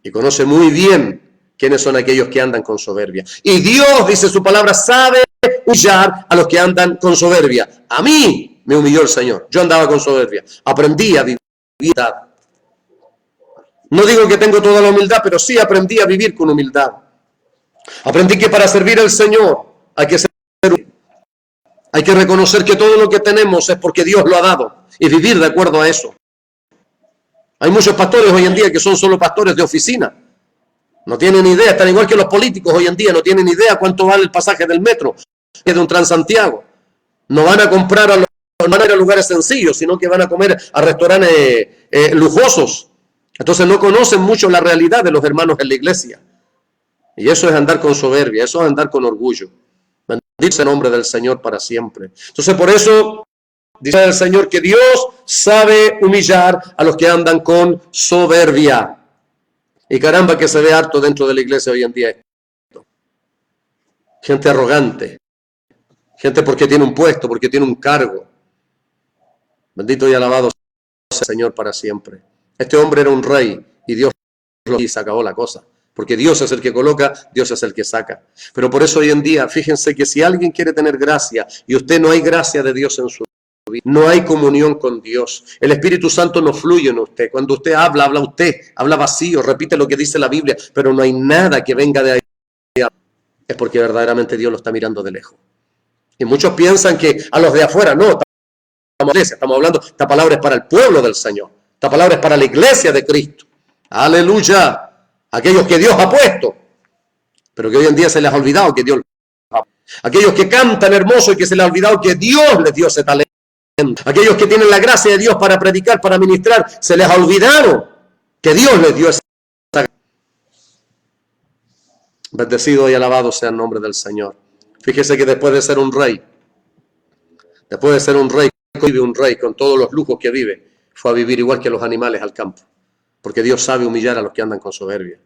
y conoce muy bien quiénes son aquellos que andan con soberbia. Y Dios, dice su palabra, sabe humillar a los que andan con soberbia. A mí me humilló el Señor. Yo andaba con soberbia. Aprendí a vivir. No digo que tengo toda la humildad, pero sí aprendí a vivir con humildad. Aprendí que para servir al Señor hay que ser humilde. Hay que reconocer que todo lo que tenemos es porque Dios lo ha dado y vivir de acuerdo a eso. Hay muchos pastores hoy en día que son solo pastores de oficina. No tienen idea, están igual que los políticos hoy en día, no tienen idea cuánto vale el pasaje del metro, de un Transantiago. No van a comprar no van a ir a lugares sencillos, sino que van a comer a restaurantes lujosos. Entonces no conocen mucho la realidad de los hermanos en la iglesia. Y eso es andar con soberbia, eso es andar con orgullo. Bendito sea el nombre del Señor para siempre. Entonces por eso dice el Señor que Dios sabe humillar a los que andan con soberbia. Y caramba que se ve harto dentro de la iglesia hoy en día. Gente arrogante. Gente porque tiene un puesto, porque tiene un cargo. Bendito y alabado sea el Señor para siempre. Este hombre era un rey y Dios lo hizo y se acabó la cosa. Porque Dios es el que coloca, Dios es el que saca. Pero por eso hoy en día, fíjense que si alguien quiere tener gracia y usted no hay gracia de Dios en su vida, no hay comunión con Dios. El Espíritu Santo no fluye en usted. Cuando usted habla usted, habla vacío, repite lo que dice la Biblia, pero no hay nada que venga de ahí. Es porque verdaderamente Dios lo está mirando de lejos. Y muchos piensan que a los de afuera, no, estamos hablando, esta palabra es para el pueblo del Señor. Esta palabra es para la iglesia de Cristo. Aleluya. Aquellos que Dios ha puesto, pero que hoy en día se les ha olvidado que Dios los ha puesto. Aquellos que cantan hermoso y que se les ha olvidado que Dios les dio ese talento. Aquellos que tienen la gracia de Dios para predicar, para ministrar, se les ha olvidado que Dios les dio esa gracia. Bendecido y alabado sea el nombre del Señor. Fíjese que después de ser un rey, vive un rey con todos los lujos que vive, fue a vivir igual que los animales al campo, porque Dios sabe humillar a los que andan con soberbia.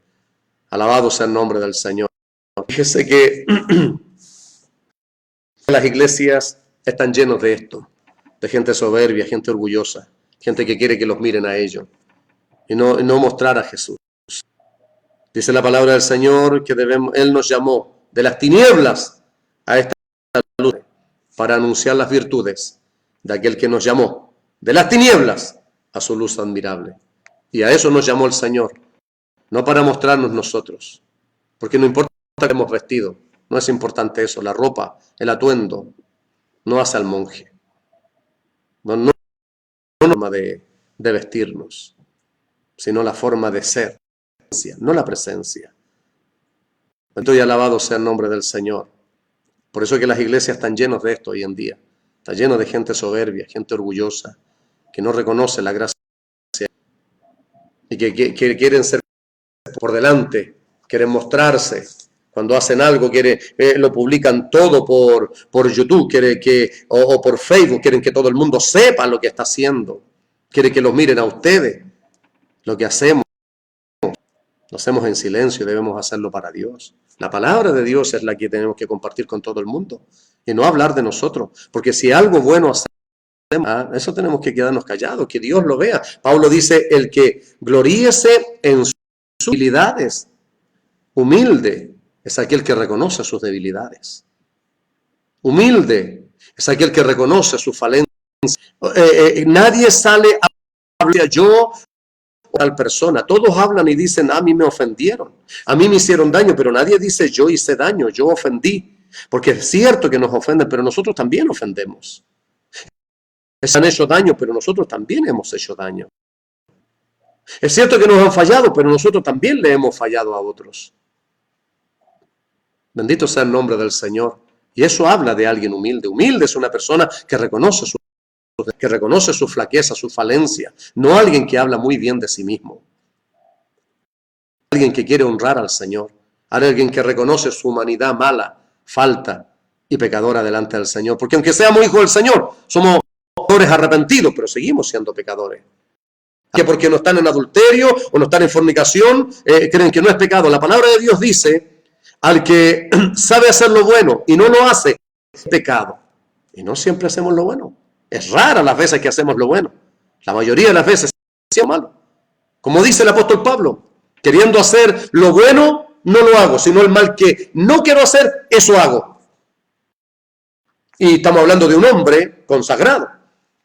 Alabado sea el nombre del Señor. Fíjese que las iglesias están llenas de esto, de gente soberbia, gente orgullosa, gente que quiere que los miren a ellos y no mostrar a Jesús. Dice la palabra del Señor que Él nos llamó de las tinieblas a esta luz para anunciar las virtudes de aquel que nos llamó de las tinieblas a su luz admirable. Y a eso nos llamó el Señor, no para mostrarnos nosotros, porque no importa que hemos vestido, no es importante eso, la ropa, el atuendo, no hace al monje. No la forma de vestirnos, sino la forma de ser, no la presencia. Entonces, alabado sea el nombre del Señor. Por eso es que las iglesias están llenas de esto hoy en día. Está lleno de gente soberbia, gente orgullosa, que no reconoce la gracia y que quieren ser por delante, quieren mostrarse. Cuando hacen algo, lo publican todo por YouTube, o por Facebook, quieren que todo el mundo sepa lo que está haciendo. Quieren que los miren a ustedes. Lo que hacemos, lo hacemos en silencio y debemos hacerlo para Dios. La palabra de Dios es la que tenemos que compartir con todo el mundo y no hablar de nosotros. Porque si algo bueno hacemos, eso tenemos que quedarnos callados, que Dios lo vea. Pablo dice, el que gloríese en sus debilidades, humilde, es aquel que reconoce sus debilidades. Humilde es aquel que reconoce sus falencias. Nadie sale a hablar yo o tal persona. Todos hablan y dicen, a mí me ofendieron, a mí me hicieron daño, pero nadie dice yo hice daño, yo ofendí. Porque es cierto que nos ofenden, pero nosotros también ofendemos. Han hecho daño, pero nosotros también hemos hecho daño. Es cierto que nos han fallado, pero nosotros también le hemos fallado a otros. Bendito sea el nombre del Señor. Y eso habla de alguien humilde. Humilde es una persona que reconoce su flaqueza, su falencia. No alguien que habla muy bien de sí mismo. Alguien que quiere honrar al Señor. Alguien que reconoce su humanidad mala, falta y pecadora delante del Señor. Porque aunque seamos hijos del Señor, somos pecadores arrepentidos, pero seguimos siendo pecadores. Que porque no están en adulterio o no están en fornicación, creen que no es pecado. La palabra de Dios dice, al que sabe hacer lo bueno y no lo hace, es pecado. Y no siempre hacemos lo bueno. Es rara las veces que hacemos lo bueno. La mayoría de las veces hacemos malo. Como dice el apóstol Pablo, queriendo hacer lo bueno, no lo hago, sino el mal que no quiero hacer, eso hago. Y estamos hablando de un hombre consagrado.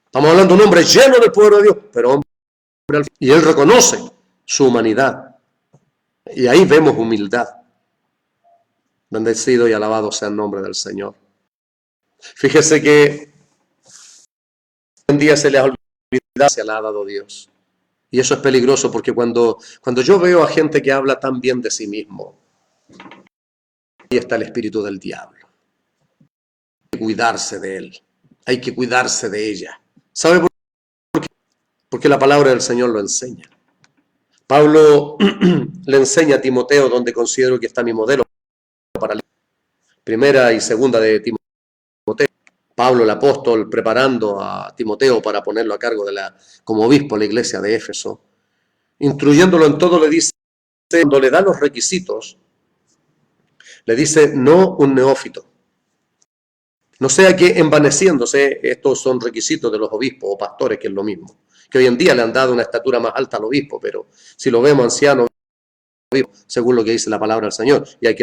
Estamos hablando de un hombre lleno del poder de Dios, pero hombre, y él reconoce su humanidad. Y ahí vemos humildad. Bendecido y alabado sea el nombre del Señor. Fíjese que un día se les ha olvidado, se la ha dado Dios. Y eso es peligroso porque cuando yo veo a gente que habla tan bien de sí mismo, ahí está el espíritu del diablo. Hay que cuidarse de él. Hay que cuidarse de ella. ¿Sabe por qué? Porque la palabra del Señor lo enseña. Pablo le enseña a Timoteo, donde considero que está mi modelo para la primera y segunda de Timoteo. Pablo el apóstol preparando a Timoteo para ponerlo a cargo como obispo de la iglesia de Éfeso, instruyéndolo en todo, le dice, cuando le da los requisitos, le dice, no un neófito. No sea que envaneciéndose, estos son requisitos de los obispos o pastores, que es lo mismo, que hoy en día le han dado una estatura más alta al obispo, pero si lo vemos anciano, según lo que dice la palabra del Señor, y hay que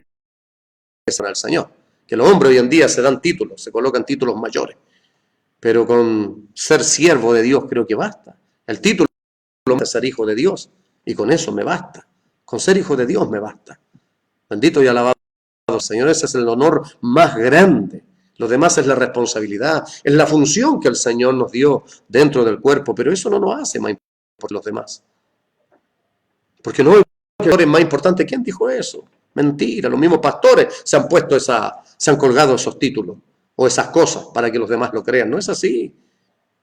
al Señor. Que los hombres hoy en día se dan títulos, se colocan títulos mayores. Pero con ser siervo de Dios creo que basta. El título es ser hijo de Dios. Y con eso me basta. Con ser hijo de Dios me basta. Bendito y alabado Señor. Ese es el honor más grande. Lo demás es la responsabilidad. Es la función que el Señor nos dio dentro del cuerpo. Pero eso no nos hace más importantes por los demás. Porque no es más importante. ¿Quién dijo eso? Mentira, los mismos pastores se han puesto se han colgado esos títulos o esas cosas para que los demás lo crean. No es así.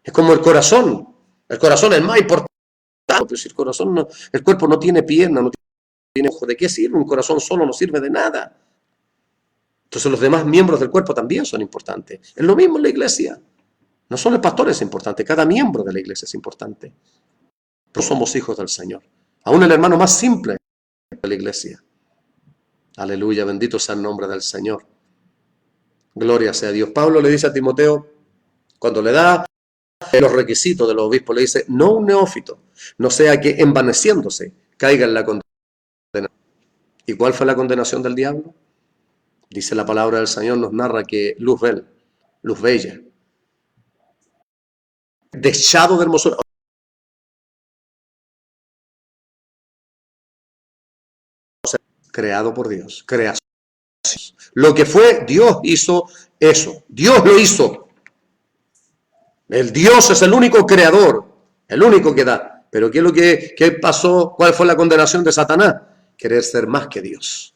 Es como el corazón. El corazón es más importante. Pero si el corazón no, el cuerpo no tiene pierna, no tiene ojo, ¿de qué sirve? Un corazón solo no sirve de nada. Entonces los demás miembros del cuerpo también son importantes. Es lo mismo en la iglesia. No solo el pastor es importante, cada miembro de la iglesia es importante. Todos somos hijos del Señor. Aún el hermano más simple de la iglesia. Aleluya, bendito sea el nombre del Señor. Gloria sea a Dios. Pablo le dice a Timoteo, cuando le da los requisitos de los obispos, le dice, no un neófito, no sea que envaneciéndose caiga en la condenación. ¿Y cuál fue la condenación del diablo? Dice la palabra del Señor, nos narra que luz bella, dechado de hermosura, creado por Dios, creación. Lo que fue, Dios hizo eso, Dios lo hizo. El Dios es el único creador, el único que da. Pero ¿qué es lo qué pasó? ¿Cuál fue la condenación de Satanás? Querer ser más que Dios.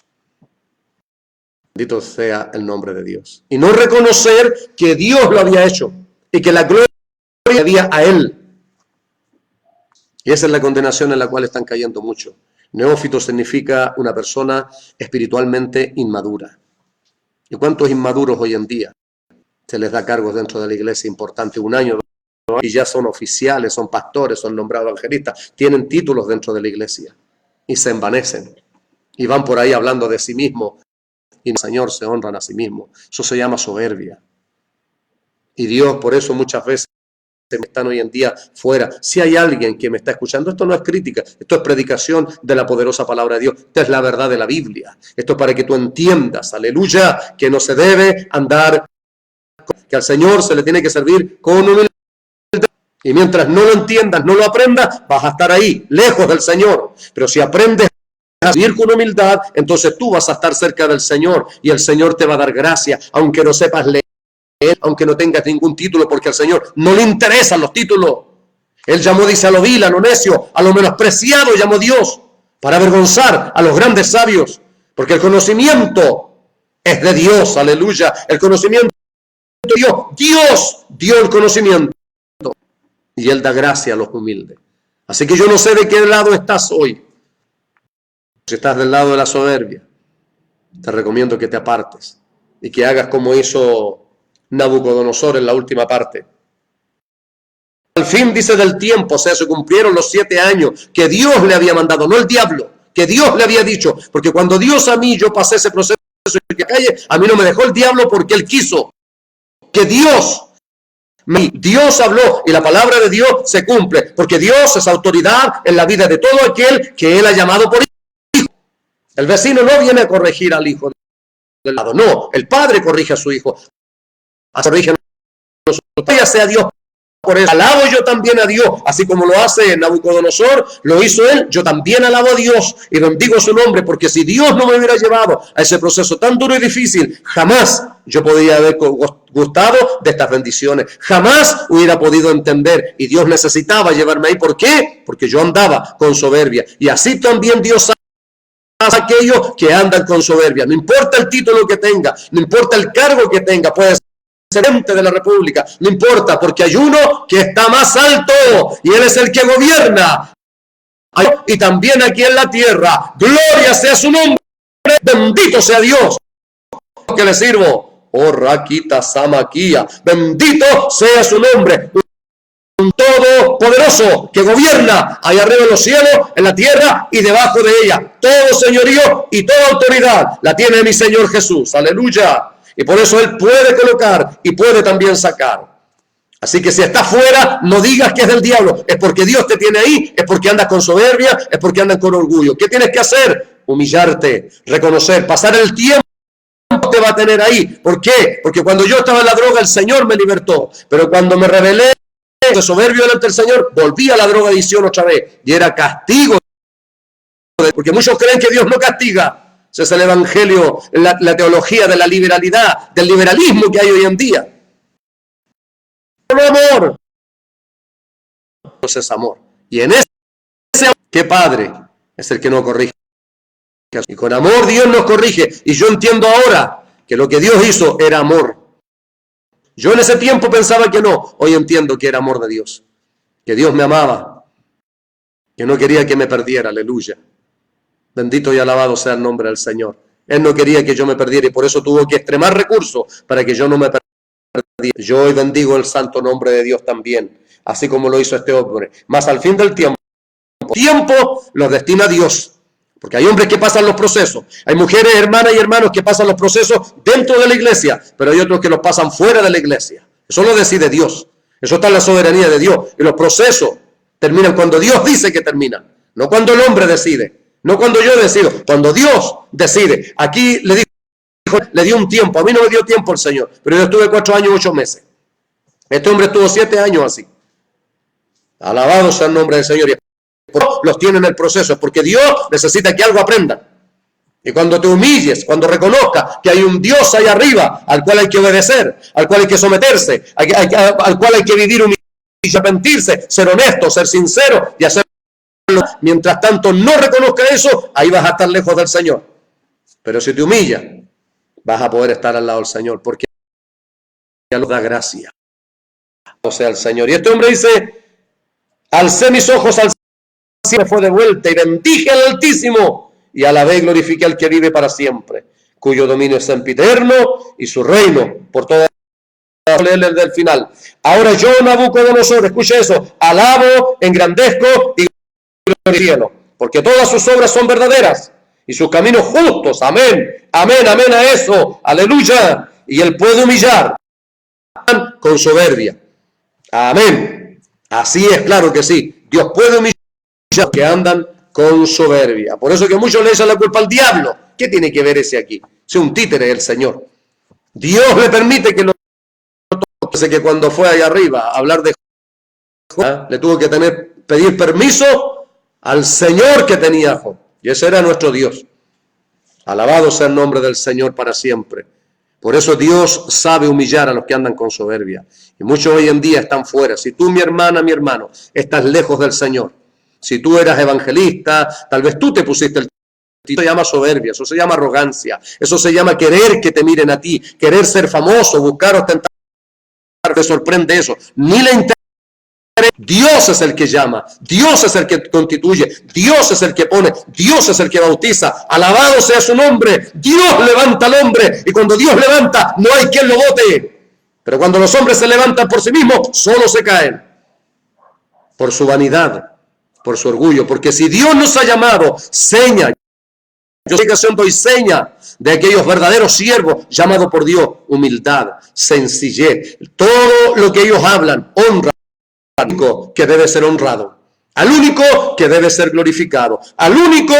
Bendito sea el nombre de Dios. Y no reconocer que Dios lo había hecho y que la gloria había a Él. Y esa es la condenación en la cual están cayendo muchos. Neófito significa una persona espiritualmente inmadura. ¿Y cuántos inmaduros hoy en día se les da cargos dentro de la iglesia importante? Un año, 2 años, y ya son oficiales, son pastores, son nombrados evangelistas, tienen títulos dentro de la iglesia y se envanecen y van por ahí hablando de sí mismos y el Señor se honran a sí mismos. Eso se llama soberbia. Y Dios por eso muchas veces están hoy en día fuera. Si hay alguien que me está escuchando, esto no es crítica, esto es predicación de la poderosa palabra de Dios. Esta es la verdad de la Biblia. Esto es para que tú entiendas, aleluya, que no se debe andar, que al Señor se le tiene que servir con humildad. Y mientras no lo entiendas, no lo aprendas, vas a estar ahí, lejos del Señor. Pero si aprendes a vivir con humildad, entonces tú vas a estar cerca del Señor y el Señor te va a dar gracia, aunque no sepas leer, aunque no tengas ningún título, porque al Señor no le interesan los títulos. Él llamó, dice, a lo vil, a lo necio, a lo menospreciado, llamó Dios, para avergonzar a los grandes sabios, porque el conocimiento es de Dios, aleluya, el conocimiento de Dios, Dios dio el conocimiento, y Él da gracia a los humildes. Así que yo no sé de qué lado estás hoy. Si estás del lado de la soberbia, te recomiendo que te apartes y que hagas como hizo Nabucodonosor en la última parte. Al fin, dice, del tiempo, o sea, se cumplieron los 7 años que Dios le había mandado, no el diablo, que Dios le había dicho, porque cuando Dios a mí, yo pasé ese proceso en la calle, a mí no me dejó el diablo porque Él quiso, que Dios habló y la palabra de Dios se cumple, porque Dios es autoridad en la vida de todo aquel que Él ha llamado por hijo. El vecino no viene a corregir al hijo del lado, no, el padre corrige a su hijo, corrige a nosotros, ya sea Dios. Por eso alabo yo también a Dios, así como lo hace Nabucodonosor, lo hizo él, yo también alabo a Dios y bendigo su nombre, porque si Dios no me hubiera llevado a ese proceso tan duro y difícil, jamás yo podría haber gustado de estas bendiciones, jamás hubiera podido entender, y Dios necesitaba llevarme ahí. ¿Por qué? Porque yo andaba con soberbia, y así también Dios a aquellos que andan con soberbia, no importa el título que tenga, no importa el cargo que tenga, puede ser presidente de la República, no importa, porque hay uno que está más alto y Él es el que gobierna. Y también aquí en la tierra, gloria sea su nombre, bendito sea Dios que le sirvo. Oh, Raquita Samaquía, bendito sea su nombre, un todopoderoso que gobierna allá arriba en los cielos, en la tierra y debajo de ella. Todo señorío y toda autoridad la tiene mi Señor Jesús, aleluya. Y por eso Él puede colocar y puede también sacar. Así que si estás fuera, no digas que es del diablo. Es porque Dios te tiene ahí, es porque andas con soberbia, es porque andas con orgullo. ¿Qué tienes que hacer? Humillarte, reconocer, pasar el tiempo te va a tener ahí. ¿Por qué? Porque cuando yo estaba en la droga, el Señor me libertó. Pero cuando me rebelé de soberbio delante del Señor, volví a la drogadicción otra vez. Y era castigo. Porque muchos creen que Dios no castiga. Ese es el evangelio, la teología de la liberalidad, del liberalismo que hay hoy en día. No amor. Entonces es amor. Y en ese amor, ¿qué padre es el que no corrige Y con amor Dios nos corrige. Y yo entiendo ahora que lo que Dios hizo era amor. Yo en ese tiempo pensaba que no. Hoy entiendo que era amor de Dios. Que Dios me amaba. Que no quería que me perdiera. Aleluya. Bendito y alabado sea el nombre del Señor. Él no quería que yo me perdiera y por eso tuvo que extremar recursos para que yo no me perdiera. Yo hoy bendigo el santo nombre de Dios también, así como lo hizo este hombre. Mas al fin del tiempo los destina Dios. Porque hay hombres que pasan los procesos. Hay mujeres, hermanas y hermanos que pasan los procesos dentro de la iglesia, pero hay otros que los pasan fuera de la iglesia. Eso lo decide Dios. Eso está en la soberanía de Dios. Y los procesos terminan cuando Dios dice que terminan. No cuando el hombre decide. No cuando yo decido. Cuando Dios decide. Aquí le dio un tiempo. A mí no me dio tiempo el Señor. Pero yo estuve 4 años, 8 meses. Este hombre estuvo 7 años así. Alabado sea el nombre del Señor. Los tiene en el proceso, es porque Dios necesita que algo aprendan. Y cuando te humilles, cuando reconozcas que hay un Dios ahí arriba al cual hay que obedecer, al cual hay que someterse, al cual hay que vivir humilde y arrepentirse, ser honesto, ser sincero y hacerlo. Mientras tanto no reconozca eso, ahí vas a estar lejos del Señor. Pero si te humillas, vas a poder estar al lado del Señor, porque Él da gracia. O sea, el Señor. Y este hombre dice, alcé mis ojos al cielo, fue de vuelta y bendije al Altísimo y alabé y glorifiqué al que vive para siempre, cuyo dominio es sempiterno y su reino por toda la del final. Ahora yo, Nabucodonosor, escuche eso, alabo, engrandezco y glorifico, porque todas sus obras son verdaderas y sus caminos justos. Amén, amén, amén a eso, aleluya. Y él puede humillar con soberbia. Amén. Así es, claro que sí. Dios puede humillar a los que andan con soberbia. Por eso que muchos le echan la culpa al diablo. ¿Qué tiene que ver ese aquí? Es un títere del Señor. Dios le permite que lo toque, que cuando fue allá arriba a hablar de Job, le tuvo que pedir permiso al Señor que tenía Job. Y ese era nuestro Dios. Alabado sea el nombre del Señor para siempre. Por eso Dios sabe humillar a los que andan con soberbia. Y muchos hoy en día están fuera. Si tú, mi hermana, mi hermano, estás lejos del Señor, si tú eras evangelista, tal vez tú te pusiste el título. Eso se llama soberbia, eso se llama arrogancia, eso se llama querer que te miren a ti, querer ser famoso, buscar ostentar. Te sorprende eso. Ni le interesa. Dios es el que llama, Dios es el que constituye, Dios es el que pone, Dios es el que bautiza. Alabado sea su nombre. Dios levanta al hombre y cuando Dios levanta no hay quien lo bote. Pero cuando los hombres se levantan por sí mismos, solo se caen por su vanidad, por su orgullo. Porque si Dios nos ha llamado, seña, yo doy seña de aquellos verdaderos siervos llamados por Dios, humildad, sencillez, todo lo que ellos hablan, honra. Al único que debe ser honrado, al único que debe ser glorificado, al único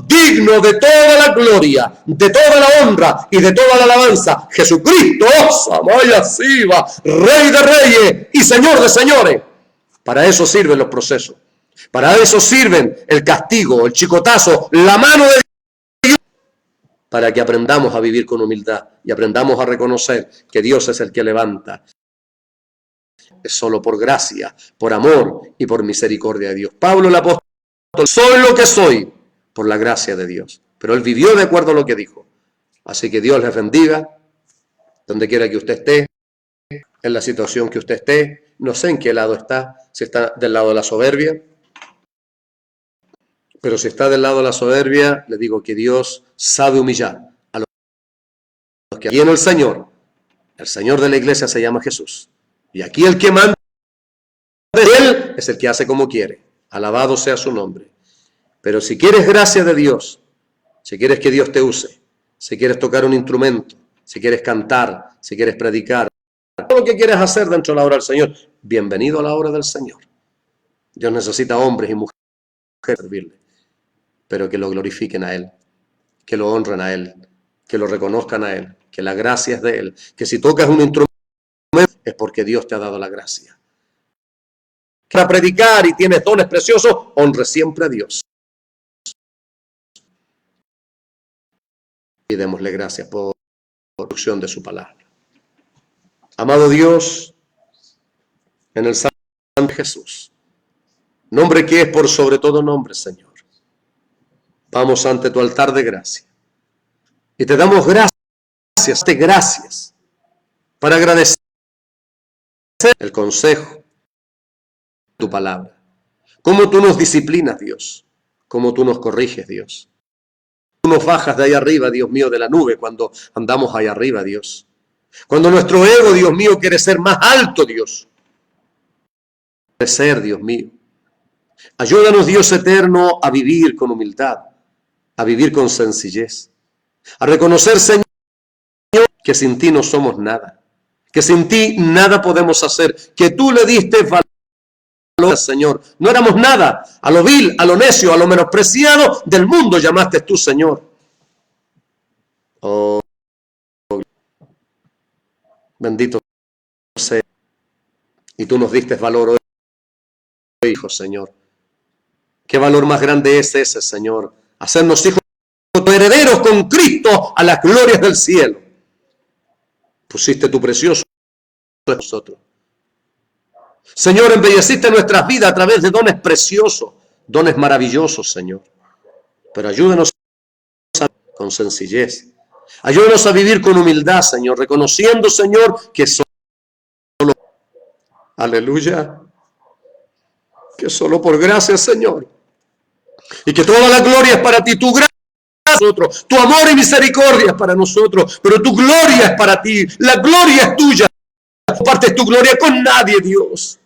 digno de toda la gloria, de toda la honra y de toda la alabanza, Jesucristo, Samaya Siva, Rey de reyes y Señor de señores. Para eso sirven los procesos, para eso sirven el castigo, el chicotazo, la mano de Dios, para que aprendamos a vivir con humildad y aprendamos a reconocer que Dios es el que levanta. Es solo por gracia, por amor y por misericordia de Dios. Pablo el apóstol, soy lo que soy por la gracia de Dios. Pero él vivió de acuerdo a lo que dijo. Así que Dios les bendiga, donde quiera que usted esté, en la situación que usted esté. No sé en qué lado está, si está del lado de la soberbia. Pero si está del lado de la soberbia, le digo que Dios sabe humillar a los que tienen el Señor de la iglesia se llama Jesús. Y aquí el que manda de él es el que hace como quiere. Alabado sea su nombre. Pero si quieres gracia de Dios, si quieres que Dios te use, si quieres tocar un instrumento, si quieres cantar, si quieres predicar, todo lo que quieres hacer dentro de la obra del Señor, bienvenido a la obra del Señor. Dios necesita hombres y mujeres servirle, pero que lo glorifiquen a Él, que lo honren a Él, que lo reconozcan a Él, que la gracia es de Él, que si tocas un instrumento es porque Dios te ha dado la gracia. Para predicar y tienes dones preciosos, honre siempre a Dios. Y démosle gracias por la producción de su palabra. Amado Dios, en el santo de Jesús, nombre que es por sobre todo nombre, Señor. Vamos ante tu altar de gracia y te damos gracias para agradecer el consejo de tu palabra. Cómo tú nos disciplinas, Dios. Cómo tú nos corriges, Dios. Tú nos bajas de ahí arriba, Dios mío, de la nube cuando andamos ahí arriba, Dios. Cuando nuestro ego, Dios mío, quiere ser más alto, Dios. Quiere ser, Dios mío. Ayúdanos, Dios eterno, a vivir con humildad, a vivir con sencillez, a reconocer, Señor, que sin ti no somos nada, que sin ti nada podemos hacer, que tú le diste valor, Señor. No éramos nada, a lo vil, a lo necio, a lo menospreciado del mundo llamaste tú, Señor. Oh, bendito sea. Y tú nos diste valor hoy, hijo, Señor. ¿Qué valor más grande es ese, Señor? Hacernos hijos herederos con Cristo a las glorias del cielo. Pusiste tu precioso en nosotros. Señor, embelleciste nuestras vidas a través de dones preciosos, dones maravillosos, Señor. Pero ayúdanos con sencillez. Ayúdanos a vivir con humildad, Señor, reconociendo, Señor, que solo, aleluya, que solo por gracia, Señor, y que toda la gloria es para ti, tu gracia para nosotros, tu amor y misericordia es para nosotros, pero tu gloria es para ti, la gloria es tuya, no compartes tu gloria con nadie, Dios.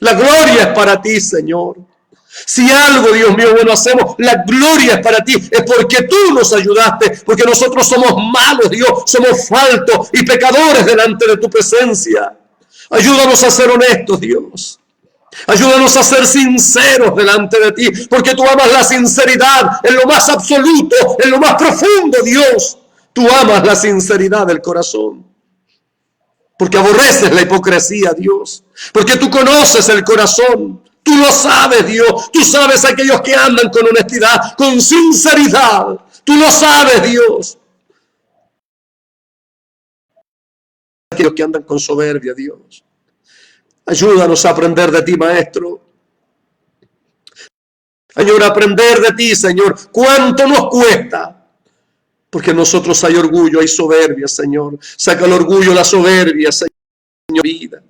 La gloria es para ti, Señor. Si algo, Dios mío, bueno hacemos, la gloria es para ti, es porque tú nos ayudaste, porque nosotros somos malos, Dios, somos faltos y pecadores delante de tu presencia. Ayúdanos a ser honestos, Dios. Ayúdanos a ser sinceros delante de ti, porque tú amas la sinceridad en lo más absoluto, en lo más profundo, Dios. Tú amas la sinceridad del corazón. Porque aborreces la hipocresía, Dios. Porque tú conoces el corazón. Tú lo sabes, Dios. Tú sabes a aquellos que andan con honestidad, con sinceridad. Tú lo sabes, Dios. Aquellos que andan con soberbia, Dios. Ayúdanos a aprender de ti, Maestro. Señor, aprender de ti, Señor. ¿Cuánto nos cuesta? Porque en nosotros hay orgullo, hay soberbia, Señor. Saca el orgullo, la soberbia, Señor, vida.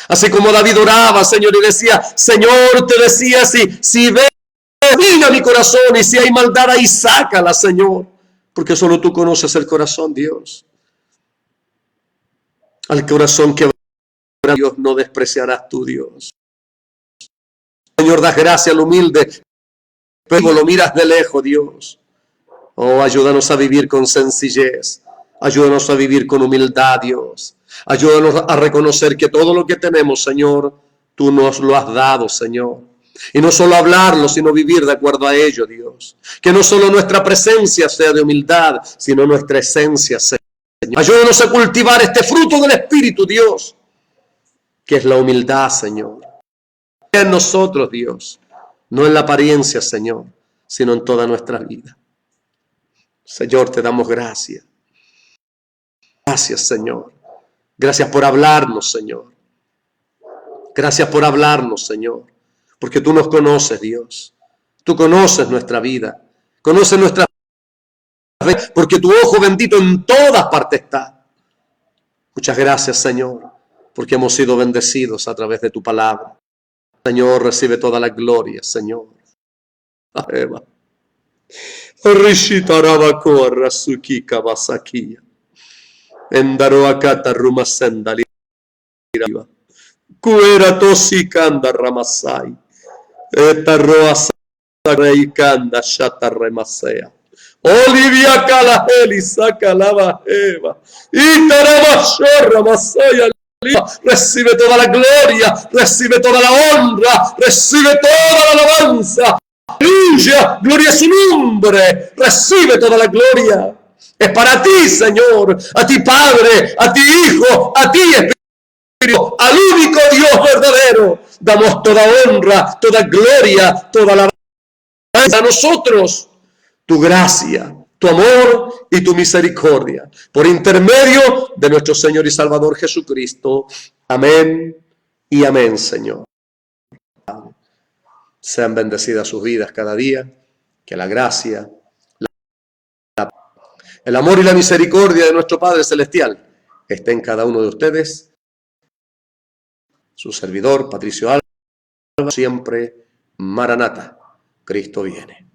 Así como David oraba, Señor, y decía, Señor, te decía, si ve a mi corazón y si hay maldad ahí, sácala, Señor. Porque solo tú conoces el corazón, Dios. Al corazón que Dios no despreciarás tú, Dios. Señor, das gracia al humilde, pero lo miras de lejos, Dios. Oh, ayúdanos a vivir con sencillez. Ayúdanos a vivir con humildad, Dios. Ayúdanos a reconocer que todo lo que tenemos, Señor, tú nos lo has dado, Señor. Y no solo hablarlo, sino vivir de acuerdo a ello, Dios. Que no solo nuestra presencia sea de humildad, sino nuestra esencia, Señor. Ayúdanos a cultivar este fruto del Espíritu, Dios, que es la humildad, Señor. En nosotros, Dios, no en la apariencia, Señor, sino en toda nuestra vida. Señor, te damos gracias. Gracias, Señor. Gracias por hablarnos, Señor. Gracias por hablarnos, Señor. Porque tú nos conoces, Dios. Tú conoces nuestra vida. Conoces nuestra vida. Porque tu ojo bendito en todas partes está. Muchas gracias, Señor. Porque hemos sido bendecidos a través de tu palabra. Señor, recibe toda la gloria, Señor. Eva. Endaroakata rumasendali kuera tosikanda ramasai etaroa sareikanda shata remasea Olivia kalaheli sakalava eva itarabashorra masaya. Recibe toda la gloria, recibe toda la honra, recibe toda la alabanza. Aleluya, gloria a su nombre, recibe toda la gloria. Es para ti, Señor, a ti, Padre, a ti, Hijo, a ti, Espíritu, al único Dios verdadero. Damos toda honra, toda gloria, toda alabanza a nosotros. Tu gracia, tu amor y tu misericordia, por intermedio de nuestro Señor y Salvador Jesucristo. Amén y amén, Señor. Sean bendecidas sus vidas cada día, que la gracia El amor y la misericordia de nuestro Padre Celestial esté en cada uno de ustedes. Su servidor, Patricio Alba, siempre, Maranata, Cristo viene.